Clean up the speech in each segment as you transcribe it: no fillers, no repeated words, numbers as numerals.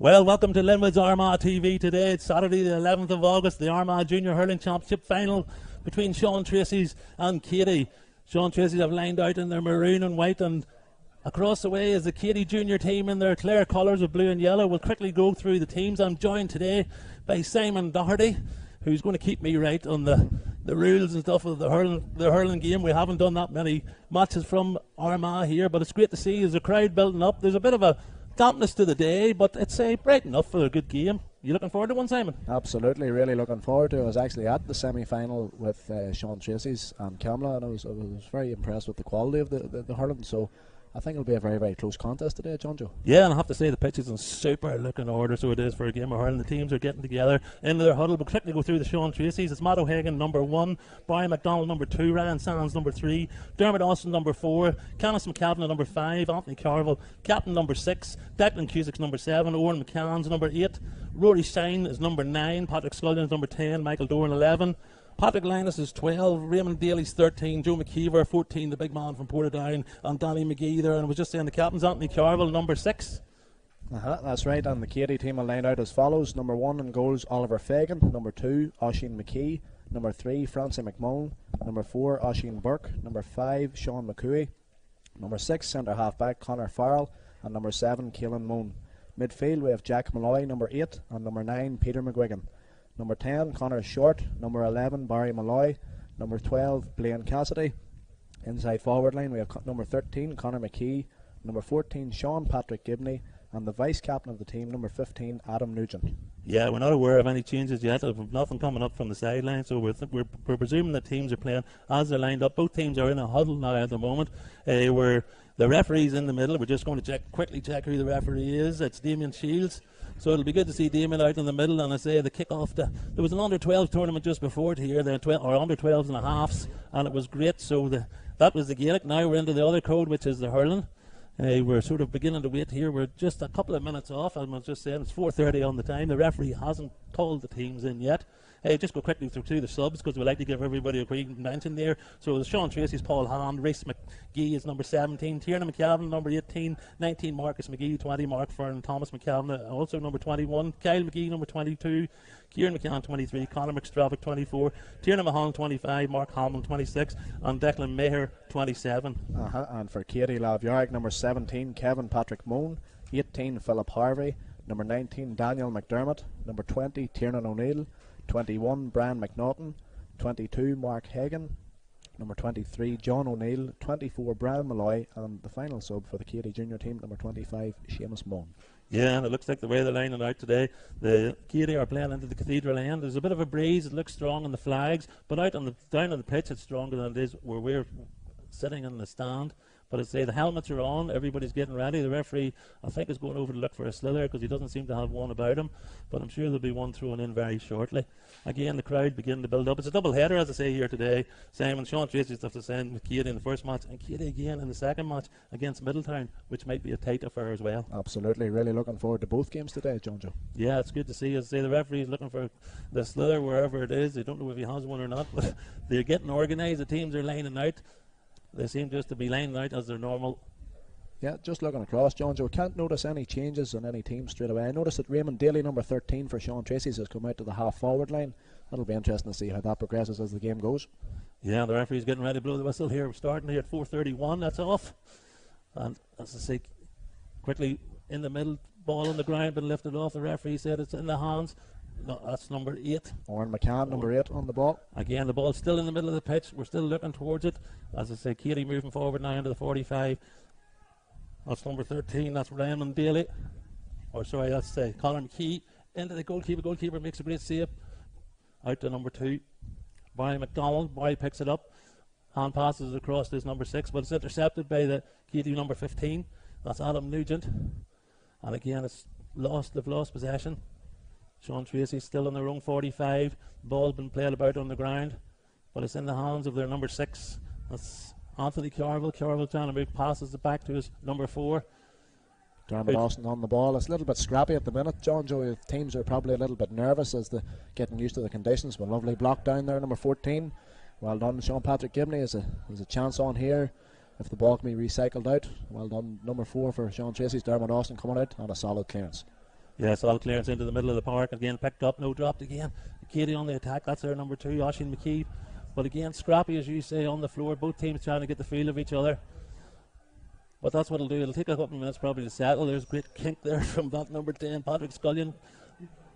Well, welcome to Linwood's Armagh TV today. It's Saturday the 11th of August, the Armagh Junior Hurling Championship final between Sean Traceys and Keady. Sean Traceys have lined out in their maroon and white, and across the way is the Keady Junior team in their clear colours of blue and yellow. We'll quickly go through the teams. I'm joined today by Simon Doherty, who's going to keep me right on the rules and stuff of the hurling game. We haven't done that many matches from Armagh here, but it's great to see there's a crowd building up. There's a bit of a dampness to the day, but it's bright enough for a good game. You looking forward to one, Simon? Absolutely, really looking forward to it. I was actually at the semi-final with Sean Traceys and Kamla, and I was very impressed with the quality of the hurling, so I think it'll be a very, very close contest today, John Joe. Yeah, and I have to say the pitch is in super looking order, so it is for a game of hurling. The teams are getting together into their huddle. We'll quickly go through the Sean Traceys. It's Matt O'Hagan, number 1, Brian McDonald, number 2, Ryan Sands, number 3, Dermot Austin, number 4, Canis McCavan, number 5, Anthony Carville, captain, number 6, Declan Cusick's number 7, Owen McCann's number 8, Rory Shine is number 9, Patrick Scullion is number 10, Michael Doran 11, Patrick Linus is 12, Raymond Daly's 13, Joe McKeever 14, the big man from Portadown, and Danny McGee there. And I was just saying the captain's Anthony Carville, number 6. That's right, and the Keady team are lined out as follows. Number 1 in goals, Oliver Fagan. Number 2, Oisin McKee. Number 3, Francie McMullen. Number 4, Oisin Burke. Number 5, Sean McCooey. Number 6, centre half back, Connor Farrell. And number 7, Caelan Moan. Midfield we have Jack Malloy, number 8, and number 9, Peter McGuigan. Number 10, Connor Short. Number 11, Barry Malloy. Number 12, Blaine Cassidy. Inside forward line we have number 13, Conor McKee. Number 14, Sean Patrick Gibney. And the vice captain of the team, number 15, Adam Nugent. Yeah, we're not aware of any changes yet. There's nothing coming up from the sideline, so we're presuming that teams are playing as they're lined up. Both teams are in a huddle now at the moment. The referee's in the middle. We're just going to quickly check who the referee is. It's Damien Shields. So it'll be good to see Damien out in the middle. And I say the kick-off, there was an under-12 tournament just before it here, or under-12s and a halves, and it was great. So that was the Gaelic. Now we're into the other code, which is the hurling. We're sort of beginning to wait here. We're just a couple of minutes off. I was just saying it's 4:30 on the time. The referee hasn't called the teams in yet. Just go quickly through the subs because we like to give everybody a quick mention there. So the Sean Traceys, Paul Hand, Rhys McGee is number 17, Tierna McCavan number 18, 19 Marcus McGee, 20 Mark Fern, Thomas McCavan also number 21, Kyle McGee number 22, Kieran McCann 23, Conor McStravick 24, Tierna Mahon 25, Mark Hamill 26, and Declan Maher 27. And for Keady Lavjarek, number 17, Kevin Patrick Moan, 18, Philip Harvey, number 19, Daniel McDermott, number 20, Tiernan O'Neill, 21, Brian McNaughton, 22, Mark Hagan, number 23, John O'Neill, 24, Brian Malloy, and the final sub for the Keady Junior team, number 25, Seamus Moan. Yeah, and it looks like the way they're lining out today, the Keady are playing into the Cathedral end. There's a bit of a breeze, it looks strong on the flags, but down on the pitch it's stronger than it is where we're sitting in the stand. But I say the helmets are on, everybody's getting ready. The referee, I think, is going over to look for a slither because he doesn't seem to have one about him. But I'm sure there'll be one thrown in very shortly. Again, the crowd beginning to build up. It's a double header, as I say here today. Simon, Sean Traceys have to send with Keady in the first match, and Keady again in the second match against Middletown, which might be a tight affair as well. Absolutely, really looking forward to both games today, John Joe. Yeah, it's good to see. As I say, the referee's looking for the slither wherever it is. They don't know if he has one or not, but they're getting organised. The teams are lining out. They seem just to be lining out as they're normal. Yeah, just looking across, John Joe, can't notice any changes on any team straight away. I noticed that Raymond Daly, number 13 for Sean Traceys, has come out to the half-forward line. That'll be interesting to see how that progresses as the game goes. Yeah, the referee's getting ready to blow the whistle here. We're starting here at 4:31, that's off. And as I say, quickly in the middle, ball on the ground, been lifted off. The referee said it's in the hands. No, that's number 8. Oren McCann, number 8 on the ball. Again, the ball's still in the middle of the pitch. We're still looking towards it. As I say, Keady moving forward now into the 45. That's number 13. That's Raymond Daly. That's Conor McKee into the goalkeeper. Goalkeeper makes a great save. Out to number 2. Barry McDonald. Barry picks it up. Hand passes across to his number 6, but it's intercepted by the Keady number 15. That's Adam Nugent. And again, they've lost possession. Sean Traceys still on their own 45. Ball's been played about on the ground, but it's in the hands of their number 6. That's Anthony Carville. Carville trying to move, passes it back to his number 4. Dermot Austin on the ball. It's a little bit scrappy at the minute, John Joe. Teams are probably a little bit nervous as they're getting used to the conditions. But lovely block down there, number 14. Well done, Sean Patrick Gibney. There's a chance on here if the ball can be recycled out. Well done, number 4 for Sean Traceys. Dermot Austin coming out on a solid clearance. Yeah, solid clearance into the middle of the park. Again, picked up, no dropped again. Keady on the attack, that's their number 2, Oisin McKee. But again, scrappy, as you say, on the floor. Both teams trying to get the feel of each other. But that's what it'll do. It'll take a couple of minutes probably to settle. There's a great kink there from that number 10, Patrick Scullion.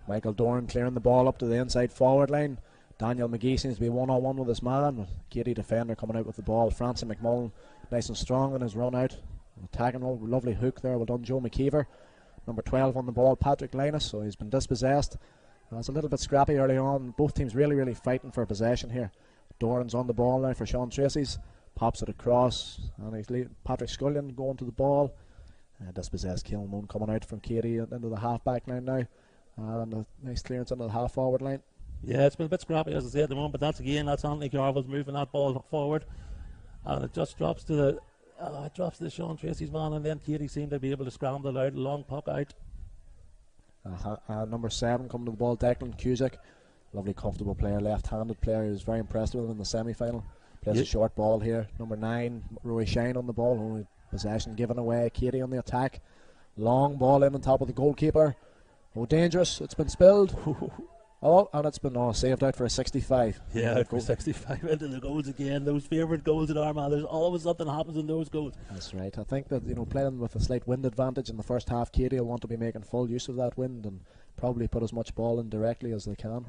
Michael Doran clearing the ball up to the inside forward line. Daniel McGee seems to be one-on-one with his man. Keady defender coming out with the ball. Francie McMullen nice and strong in his run out. Attacking, lovely hook there. Well done, Joe McKeever. Number 12 on the ball, Patrick Linus. So he's been dispossessed. It's a little bit scrappy early on. Both teams really fighting for possession here. Doran's on the ball now for Sean Traceys. Pops it across. And he's Patrick Scullion going to the ball. Dispossessed Kilmoon coming out from Keady into the half-back line now. And a nice clearance into the half-forward line. Yeah, it's been a bit scrappy, as I say, at the moment, but that's Anthony Carville's moving that ball forward, and it just drops to Sean Tracy's man, and then Keady seemed to be able to scramble out, a long puck out. Number 7 coming to the ball, Declan Cusack, lovely comfortable player, left-handed player. He was very impressed with him in the semi-final. Plays a short ball here. Number 9, Roy Shine on the ball, only possession given away. Keady on the attack, long ball in on top of the goalkeeper. Oh, dangerous! It's been spilled. Oh, and it's been saved out for a 65. Yeah, out for 65 into the goals again. Those favourite goals at Armagh. There's always something happens in those goals. That's right. I think that, playing with a slight wind advantage in the first half, Keady will want to be making full use of that wind and probably put as much ball in directly as they can.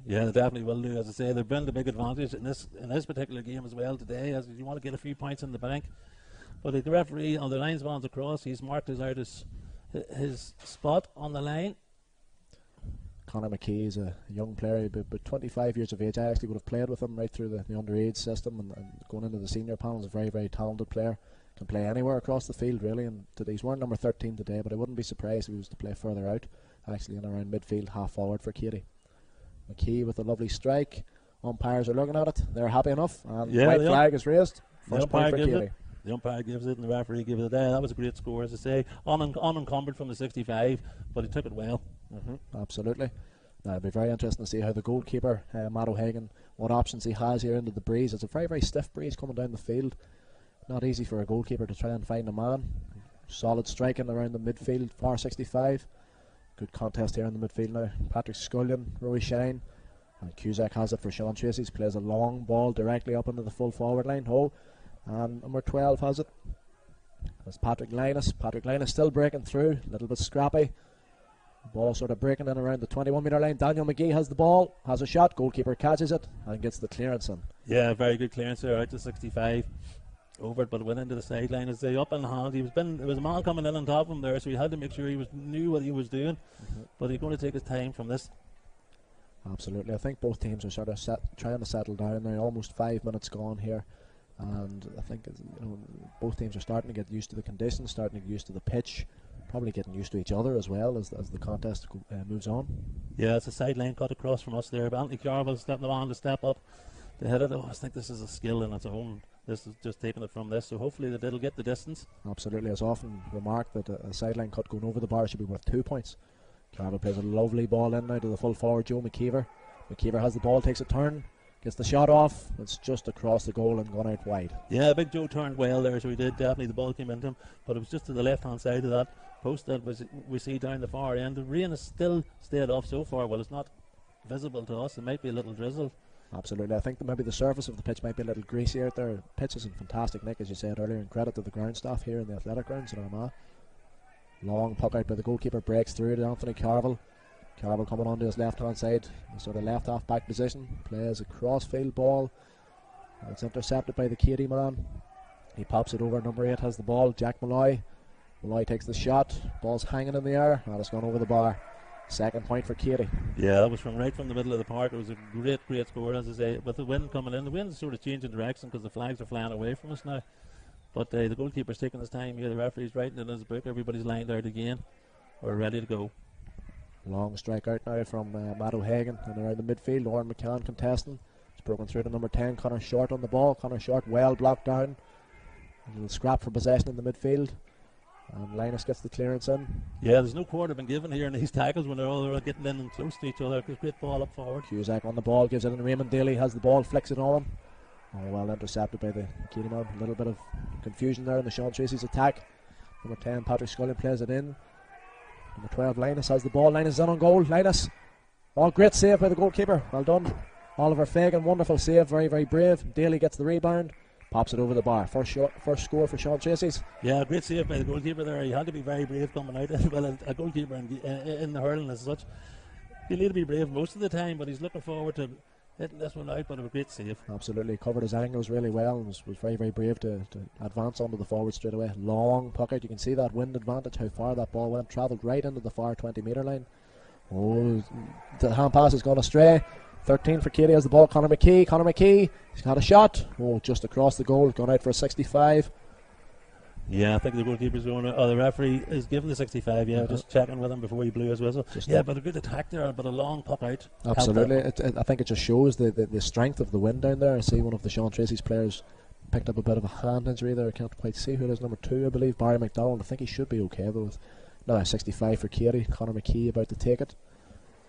Yeah, they definitely will do. As I say, they've been the big advantage in this particular game as well today, as you want to get a few points in the bank. But the referee on the linesman's across, he's marked out his spot on the line. Conor McKee is a young player, but 25 years of age. I actually would have played with him right through the underage system and going into the senior panel. Is a very talented player. Can play anywhere across the field really. And he's wearing number 13 today, but I wouldn't be surprised if he was to play further out, actually in around midfield, half forward for Keady. McKee with a lovely strike. Umpires are looking at it. They're happy enough. And white flag is raised. First point for Keady. The umpire gives it and the referee gives it. That was a great score, as I say. Unencumbered from the 65, but he took it well. Absolutely. Now it'll be very interesting to see how the goalkeeper, Matt O'Hagan, what options he has here into the breeze. It's a very stiff breeze coming down the field. Not easy for a goalkeeper to try and find a man. Solid striking around the midfield, far 65. Good contest here in the midfield now. Patrick Scullion, Roy Shine, and Cusack has it for Sean Traceys. Plays a long ball directly up into the full forward line. And number 12 has it. That's Patrick Linus. Patrick Linus still breaking through, a little bit scrappy. Ball sort of breaking in around the 21 metre line. Daniel McGee has the ball, has a shot. Goalkeeper catches it and gets the clearance in. Yeah, very good clearance there, out to 65. Over it, but it went into the sideline. As they up in hand, there was a man coming in on top of him there, so he had to make sure he knew what he was doing. But he's going to take his time from this. Absolutely. I think both teams are sort of trying to settle down now. Almost 5 minutes gone here. And I think both teams are starting to get used to the conditions, starting to get used to the pitch, probably getting used to each other as well as the contest moves on. Yeah, it's a sideline cut across from us there. But Anthony Carville's stepping on to step up to hit it. I think this is a skill in its own. This is just taking it from this, so hopefully that it'll get the distance. Absolutely. As often remarked that a sideline cut going over the bar should be worth 2 points. Carville plays a lovely ball in now to the full forward Joe McKeever. McKeever has the ball, takes a turn, gets the shot off. It's just across the goal and gone out wide. Yeah, Big Joe turned well there, so he did. Definitely the ball came into him, but it was just to the left hand side of that post that we see down the far end. The rain has still stayed off so far. Well, it's not visible to us. It might be a little drizzle. Absolutely. I think that maybe the surface of the pitch might be a little greasy out there. Pitch is in fantastic nick, as you said earlier, and credit to the ground staff here in the athletic grounds at Armagh. Long puck out by the goalkeeper, breaks through to Anthony Carville. Carville coming onto his left hand side, sort of left half back position, plays a crossfield ball. It's intercepted by the Keady man. He pops it over. Number 8 has the ball, Jack Malloy. Malloy takes the shot, ball's hanging in the air, and it's gone over the bar. Second point for Keady. Yeah, that was right from the middle of the park. It was a great score, as I say. With the wind coming in, the wind's sort of changing direction because the flags are flying away from us now. But the goalkeeper's taking his time here. The referee's writing in his book. Everybody's lined out again. We're ready to go. Long strike out now from Matt O'Hagan and around the midfield. Oran McCann contesting. It's broken through to number 10, Connor Short on the ball. Connor Short well blocked down. A little scrap for possession in the midfield. And Linus gets the clearance in. Yeah, there's no quarter been given here in these tackles when they're all getting in and close to each other. Great ball up forward. Cusack on the ball, gives it in. Raymond Daly has the ball, flicks it on. Oh, well intercepted by the Keady man. A little bit of confusion there in the Sean Tracy's attack. Number 10, Patrick Scullion plays it in. Number 12, Linus has the ball. Linus is in on goal. Linus. Oh, great save by the goalkeeper. Well done. Oliver Fagan, wonderful save. Very, very brave. Daly gets the rebound. Pops it over the bar. First score for Sean Traceys. Yeah, great save by the goalkeeper there. He had to be very brave coming out. Well, a goalkeeper in the hurling as such, you need to be brave most of the time, but he's looking forward to hitting this one out, but a great save. Absolutely, covered his angles really well and was very, very brave to advance onto the forward straight away. Long puck out. You can see that wind advantage, how far that ball went. Travelled right into the far 20-metre line. Oh, the hand pass has gone astray. 13 for Keady has the ball. Conor McKee, he's got a shot. Oh, just across the goal, gone out for a 65. Yeah, I think the goalkeeper's going. The referee is giving the 65. Yeah, just checking with him before he blew his whistle. But a good attack there, but a long puck out. Absolutely, I think it just shows the strength of the wind down there. I see one of the Sean Traceys players picked up a bit of a hand injury there. I can't quite see who it is. Number 2, I believe, Barry McDowell. I think he should be okay though. No, 65 for Keady. Conor McKee about to take it.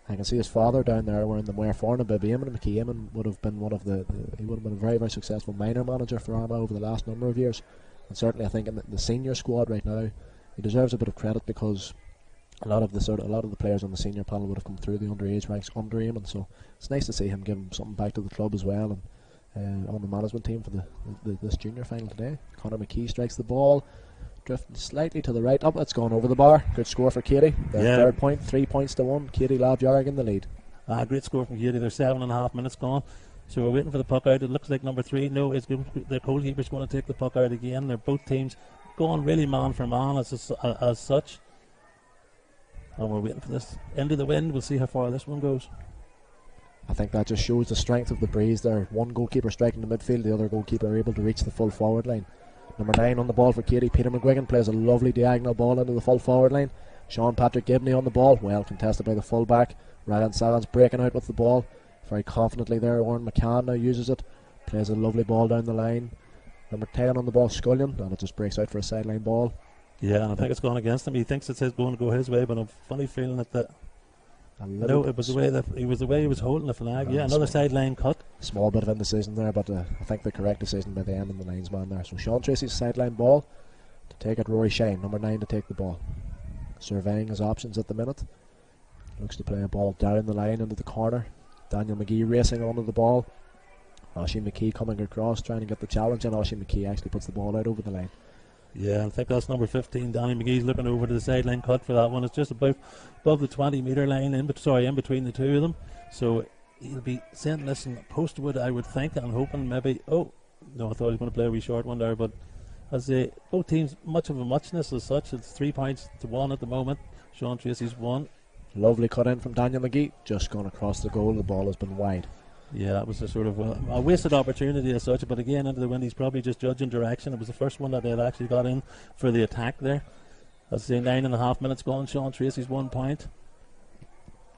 I can see his father down there wearing the Muir Forn and Bibby Eamon. McKee Eamon would have been he would have been a very, very successful minor manager for Armagh over the last number of years. And certainly I think in the senior squad right now, he deserves a bit of credit because a lot of the players on the senior panel would have come through the underage ranks under Eamon. So it's nice to see him give something back to the club as well, and on the management team for this junior final today. Conor McKee strikes the ball, drifting slightly to the right. Up, it's gone over the bar. Good score for Keady. Their third point, 3 points to 1. Keady Labjarg in the lead. Great score from Keady. There's 7.5 minutes gone. So we're waiting for the puck out. It looks like number 3. No, the goalkeeper's going to take the puck out again. They're both teams going really man for man as such. And we're waiting for this into the wind. We'll see how far this one goes. I think that just shows the strength of the breeze there. One goalkeeper striking the midfield, the other goalkeeper able to reach the full forward line. Number 9 on the ball for Keady. Peter McGuigan plays a lovely diagonal ball into the full forward line. Sean Patrick Gibney on the ball, well contested by the full back. Ryan Salans breaking out with the ball very confidently there. Warren McCann now uses it, plays a lovely ball down the line. Number 10 on the ball, Scullion, and it just breaks out for a sideline ball. Yeah, and I think it's gone against him. He thinks it's going to go his way, but I'm funny feeling that no, it was the way he was holding the flag. Yeah, another sideline cut. Small bit of indecision there, but I think the correct decision by the end of the linesman there. So Sean Traceys sideline ball to take it. Rory Shine, number 9, to take the ball. Surveying his options at the minute. Looks to play a ball down the line into the corner. Daniel McGee racing onto the ball. Oisin McKee coming across, trying to get the challenge, and Oisin McKee actually puts the ball out over the line. Yeah, I think that's number 15. Danny McGee's looking over to the sideline cut for that one. It's just above the 20-metre line, in between the two of them. So he'll be sending this in postwood, I would think. I'm hoping maybe. Oh no, I thought he was going to play a wee short one there, but as both teams much of a muchness as such. It's 3 points to 1 at the moment. Sean Traceys 1. Lovely cut in from Daniel McGee, just gone across the goal. The ball has been wide. Yeah, that was a sort of a wasted opportunity as such, but again, into the wind, he's probably just judging direction. It was the first one that they had actually got in for the attack there. Let's say 9.5 minutes gone. Sean Traceys 1 point.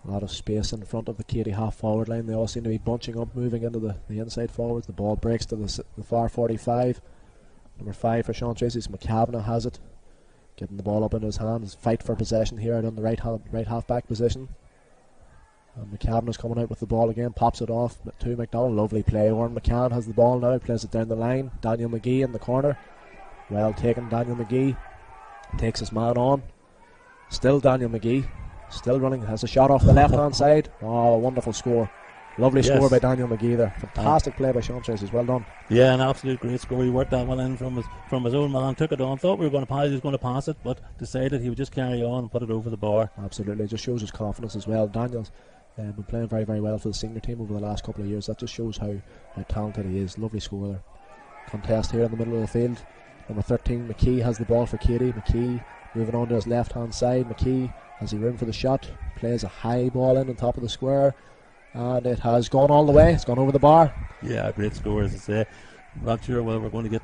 A lot of space in front of the Keady half forward line. They all seem to be bunching up, moving into the inside forwards. The ball breaks to the far 45. Number 5 for Sean Traceys. McCavanagh has it, getting the ball up in his hands. Fight for possession here out on the right half back position. And McCavanagh's coming out with the ball again, pops it off to McDowell. Lovely play. Warren McCann has the ball now, plays it down the line. Daniel McGee in the corner. Well taken, Daniel McGee. Takes his man on. Still Daniel McGee. Still running. Has a shot off the left hand side. Oh, a wonderful score. Lovely score by Daniel McGee there. Fantastic play by Sean Traceys. Well done. Yeah, an absolute great score. He worked that one in from his own man, took it on, thought he was going to pass it, but decided he would just carry on and put it over the bar. Absolutely. It just shows his confidence as well. Daniel's been playing very, very well for the senior team over the last couple of years. That just shows how talented he is. Lovely score there. Contest here in the middle of the field. Number 13, McKee, has the ball for Keady. McKee moving on to his left hand side. McKee has he room for the shot, plays a high ball in on top of the square, and it has gone all the way. It's gone over the bar. Yeah, great score, as I say. Not sure whether we're going to get.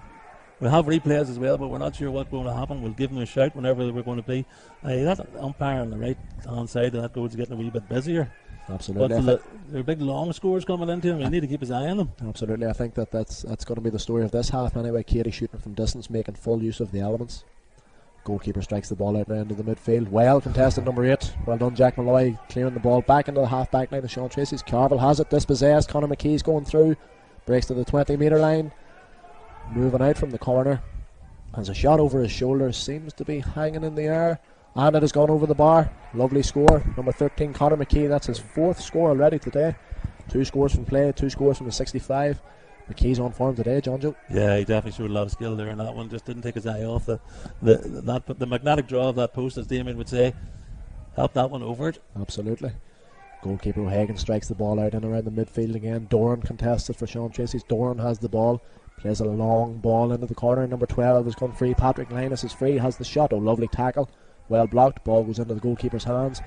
We'll have replays as well, but we're not sure what's going to happen. We'll give them a shout whenever we're going to be. That umpire on the right hand side of that goal is getting a wee bit busier. Absolutely. But there are big long scores coming into him. We need to keep his eye on them. Absolutely. I think that's going to be the story of this half anyway. Keady shooting from distance, making full use of the elements. Goalkeeper strikes the ball out now into the midfield. Well contested, number 8. Well done, Jack Malloy, clearing the ball back into the half back line of Sean Traceys. Carville has it, dispossessed. Conor McKee's going through, breaks to the 20-metre line, moving out from the corner. Has a shot over his shoulder, seems to be hanging in the air. And it has gone over the bar. Lovely score. Number 13, Conor McKee. That's his 4th score already today. 2 scores from play, 2 scores from the 65. McKee's on form today, John Joe. Yeah, he definitely showed a lot of skill there in that one. Just didn't take his eye off the magnetic draw of that post, as Damien would say. Helped that one over it. Absolutely. Goalkeeper O'Hagan strikes the ball out and around the midfield again. Doran contested for Sean Traceys. Doran has the ball. Plays a long ball into the corner. Number 12 has gone free. Patrick Linus is free. Has the shot. Oh, lovely tackle. Well blocked. Ball goes into the goalkeeper's hands.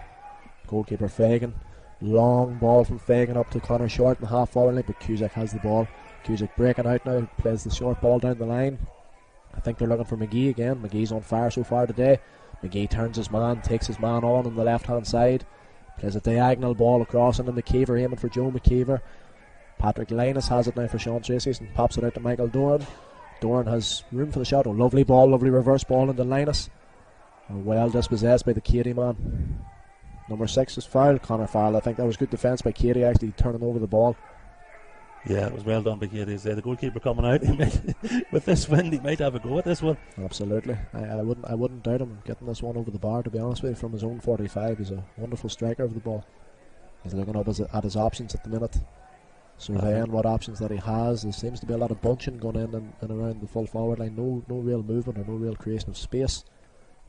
Goalkeeper Fagan. Long ball from Fagan up to Connor Short in the half forward line, but Cusack has the ball. Cusack breaking out now. Plays the short ball down the line. I think they're looking for McGee again. McGee's on fire so far today. McGee turns his man, takes his man on the left hand side. Plays a diagonal ball across into McKeever, aiming for Joe McKeever. Patrick Linus has it now for Sean Traceys and pops it out to Michael Doran. Doran has room for the shot. Oh, lovely ball, lovely reverse ball into Linus. Well dispossessed by the Keady man. Number 6 is fouled, Connor Farrell. I think that was good defence by Keady, actually turning over the ball. Yeah, it was well done by Keady. The goalkeeper coming out, with this wind, he might have a go at this one. Absolutely. I wouldn't doubt him getting this one over the bar, to be honest with you, from his own 45. He's a wonderful striker of the ball. He's looking up at his options at the minute, surveying what options that he has. There seems to be a lot of bunching going in and around the full forward line. No real movement or no real creation of space.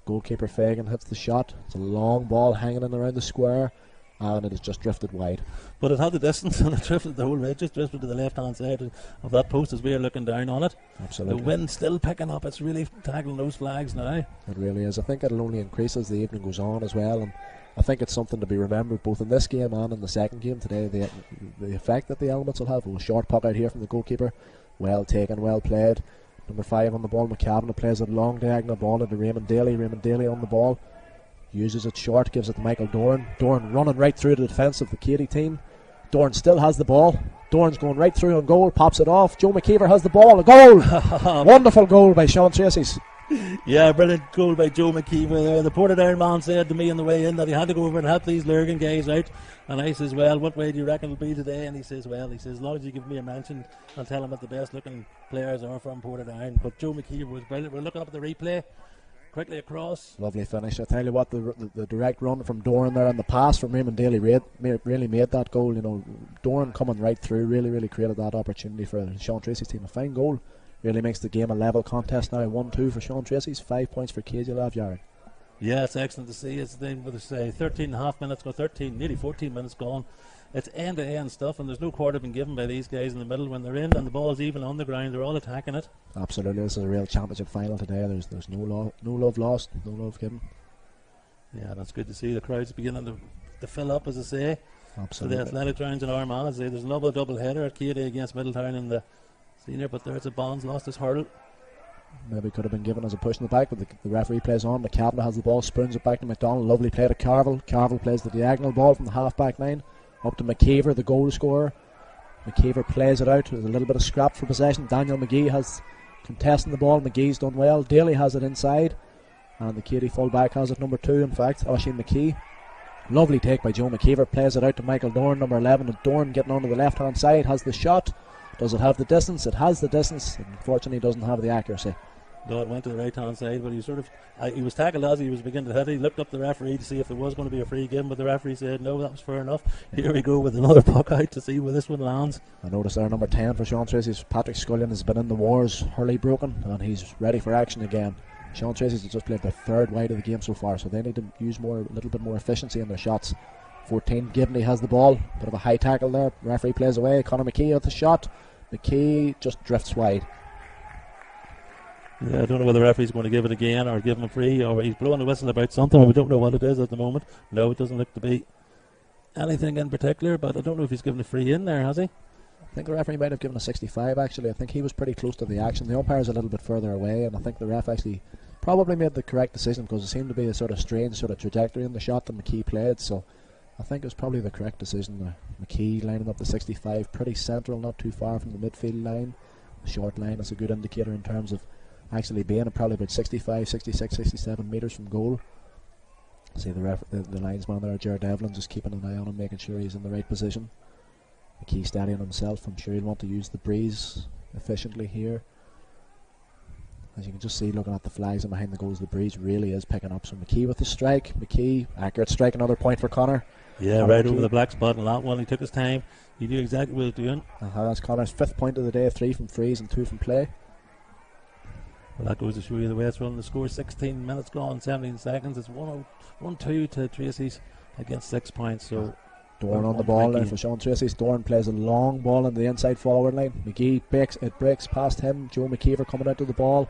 Goalkeeper Fagan hits the shot. It's a long ball hanging in around the square, and it has just drifted wide. But it had the distance, and it drifted the whole way. It just drifted to the left hand side of that post as we are looking down on it. Absolutely. The wind's still picking up. It's really tackling those flags now. It really is. I think it'll only increase as the evening goes on as well, and I think it's something to be remembered both in this game and in the second game today. The effect that the elements will have. A short puck out here from the goalkeeper. Well taken, well played. Number 5 on the ball, McCavan, plays a long diagonal ball into Raymond Daly. Raymond Daly on the ball, uses it short, gives it to Michael Doran. Doran running right through the defence of the Keady team. Doran still has the ball. Doran's going right through on goal, pops it off. Joe McKeever has the ball, a goal! Wonderful goal by Sean Traceys. Yeah, brilliant goal by Joe McKeever there. The Portadown man said to me on the way in that he had to go over and help these Lurgan guys out. And I says, well, what way do you reckon it'll be today? And he says, as long as you give me a mention, I'll tell him that the best looking players are from Portadown. But Joe McKeever was brilliant. We're looking up at the replay. Quickly across. Lovely finish. I tell you what, the direct run from Doran there and the pass from Raymond Daly really made that goal. You know, Doran coming right through really created that opportunity for Sean Tracy's team. A fine goal. Really makes the game a level contest now. 1-2 for Sean Tracy's, 5 points for Keady Laveyard. Yeah, it's excellent to see. It's with 13 and a half minutes, nearly 14 minutes gone. It's end-to-end stuff, and there's no quarter been given by these guys in the middle. When they're in and the ball's even on the ground, they're all attacking it. Absolutely, this is a real championship final today. There's no love lost, no love given. Yeah, that's good to see. The crowd's beginning to fill up, as I say. Absolutely. So the athletic grounds in Armagh, as I say, there's another double header at Keady against Middletown in the senior, but there's a Bonds lost his hurdle. Maybe could have been given as a push in the back, but the referee plays on. McCavan has the ball, spoons it back to McDonald. Lovely play to Carville. Carville plays the diagonal ball from the half-back line up to McKeever, the goal scorer. McKeever plays it out. There's a little bit of scrap for possession. Daniel McGee has contesting the ball. McGee's done well. Daly has it inside, and the Keady full-back has it, number 2 in fact, Oisin McKee. Lovely take by Joe McKeever. Plays it out to Michael Doran, number 11, and Doran getting onto the left-hand side has the shot. Does it have the distance? It has the distance. Unfortunately, doesn't have the accuracy. No, it went to the right hand side, but he was tackled as he was beginning to hit it. He looked up the referee to see if there was going to be a free given, but the referee said no, that was fair enough. Here we go with another puck out to see where this one lands. I noticed there, number 10 for Sean Traceys, Patrick Scullion, has been in the wars, Hurley broken, and he's ready for action again. Sean Traceys has just played their 3rd wide of the game so far, so they need to use a little bit more efficiency in their shots. 14, Gibney has the ball, bit of a high tackle there, referee plays away. Conor McKee at the shot. McKee just drifts wide. Yeah, I don't know whether the referee's going to give it again or give him a free, or he's blowing a whistle about something. We don't know what it is at the moment. No, it doesn't look to be anything in particular, but I don't know if he's given a free in there, has he? I think the referee might have given a 65 actually. I think he was pretty close to the action. The umpire's a little bit further away, and I think the ref actually probably made the correct decision because it seemed to be a sort of strange sort of trajectory in the shot that McKee played, so I think it was probably the correct decision there. McKee lining up the 65, pretty central, not too far from the midfield line. The short line is a good indicator in terms of actually being probably about 65, 66, 67 metres from goal. See the linesman there, Jared Devlin, just keeping an eye on him, making sure he's in the right position. McKee steadying himself. I'm sure he'll want to use the breeze efficiently here. As you can just see, looking at the flags and behind the goals, the breeze really is picking up. So McKee with the strike. McKee, accurate strike, another point for Connor. Yeah, right over the black spot on that one. He took his time. He knew exactly what he was doing. That's Connor's 5th point of the day, 3 from frees and 2 from play. Well, that goes to show you the way it's running. The score 16 minutes gone, 17 seconds. It's 1-2 to Traceys against 6 points. So Dorn on the ball now for Sean Traceys. Dorn plays a long ball on the inside forward line. McGee breaks past him. Joe McKeever coming out to the ball.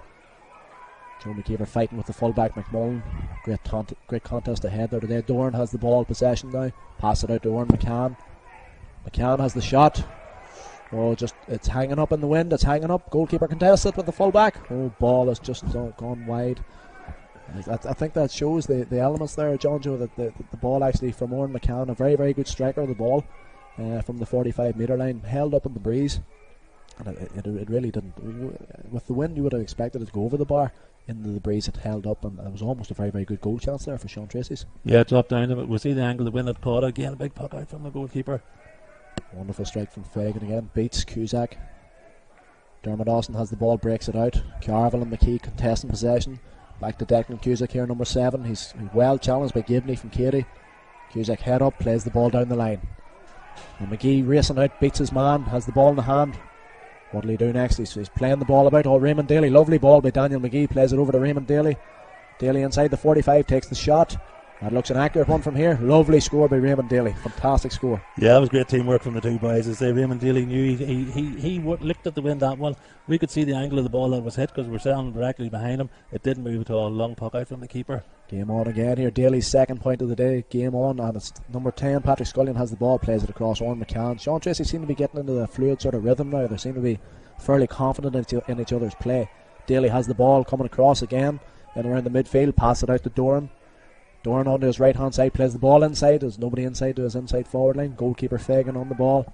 Joe McKeever fighting with the fullback McMullen. Great contest ahead there today. Dorn has the ball possession now. Pass it out to Oren McCann. McCann has the shot. Oh, it's hanging up in the wind. It's hanging up. Goalkeeper contested with the fullback. Oh, ball has just gone wide. I think that shows the elements there, John Joe, that the ball actually from Oren McCann, a very, very good striker of the ball from the 45-metre line, held up in the breeze. And it really didn't. With the wind, you would have expected it to go over the bar. Into the breeze, it held up, and it was almost a very, very good goal chance there for Sean Traceys. Yeah, dropped down to it. We'll see the angle the wind had caught. Again, a big puck out from the goalkeeper. Wonderful strike from Fagan again. Beats Cusack. Dermot Austin has the ball, breaks it out. Carville and McKee contesting possession. Back to Declan Cusack here, number 7. He's well challenged by Gibney from Keady. Cusack head up, plays the ball down the line. And McGee racing out, beats his man, has the ball in the hand. What'll he do next? He's playing the ball about. Raymond Daly, lovely ball by Daniel McGee, plays it over to Raymond Daly. Daly inside the 45, takes the shot. That looks an accurate one from here. Lovely score by Raymond Daly. Fantastic score. Yeah, it was great teamwork from the two boys. As I say, Raymond Daly knew he looked at the wind that one. We could see the angle of the ball that was hit because we're standing directly behind him. It didn't move at all. Long puck out from the keeper. Game on again here. Daly's 2nd point of the day. Game on, and it's number 10. Patrick Scullion has the ball, plays it across Oren McCann. Sean Tracy seem to be getting into the fluid sort of rhythm now. They seem to be fairly confident in each other's play. Daly has the ball coming across again and around the midfield. Pass it out to Doran. Doran on to his right hand side, plays the ball inside. There's nobody inside to his inside forward line. Goalkeeper Fagan on the ball.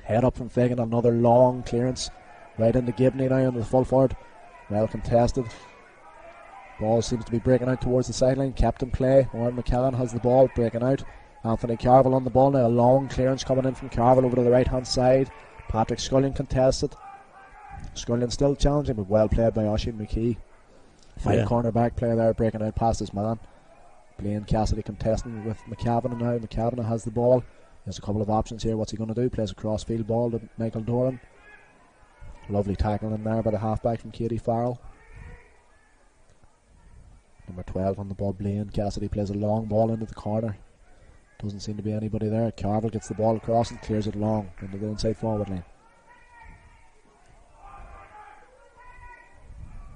Head up from Fagan, another long clearance right into Gibney now into the full forward. Well contested. Ball seems to be breaking out towards the sideline. Kept in play. Oren McCann has the ball, breaking out. Anthony Carville on the ball now. A long clearance coming in from Carville over to the right hand side. Patrick Scullion contested. Scullion still challenging, but well played by Oisin McKee. Fine cornerback player there, breaking out past his man. Blaine Cassidy contesting with McCavan now. McCavan has the ball. There's a couple of options here. What's he going to do? Plays a cross-field ball to Michael Doran. Lovely tackle in there by the halfback from Keady Farrell. Number 12 on the ball, Blaine Cassidy plays a long ball into the corner. Doesn't seem to be anybody there. Carville gets the ball across and clears it long into the inside forward line.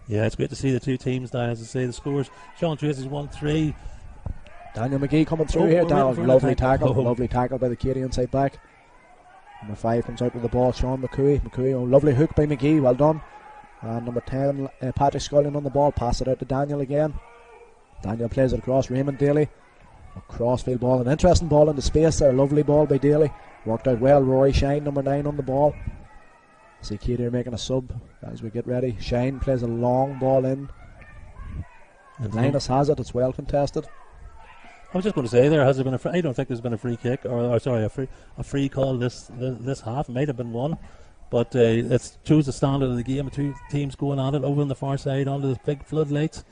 Yeah, it's great to see the two teams now. As I say, the scores. Sean Tracy's 1-3. Daniel McGee coming through here. Daniel, lovely tackle. Lovely tackle by the Keady inside back. Number 5 comes out with the ball. Sean McCooey. Lovely hook by McGee. Well done. And number 10, Patrick Scullion on the ball. Pass it out to Daniel again. Daniel plays it across. Raymond Daly. A crossfield ball. An interesting ball into space there. Lovely ball by Daly. Worked out well. Rory Shine, number 9 on the ball. See Keady are making a sub as we get ready. Shine plays a long ball in. Linus has it. It's well contested. I was just going to say there has there been I don't think there's been a free kick or sorry a free call this half. It might have been one, but it shows the standard of the game. Two teams going at it over on the far side under the big floodlights,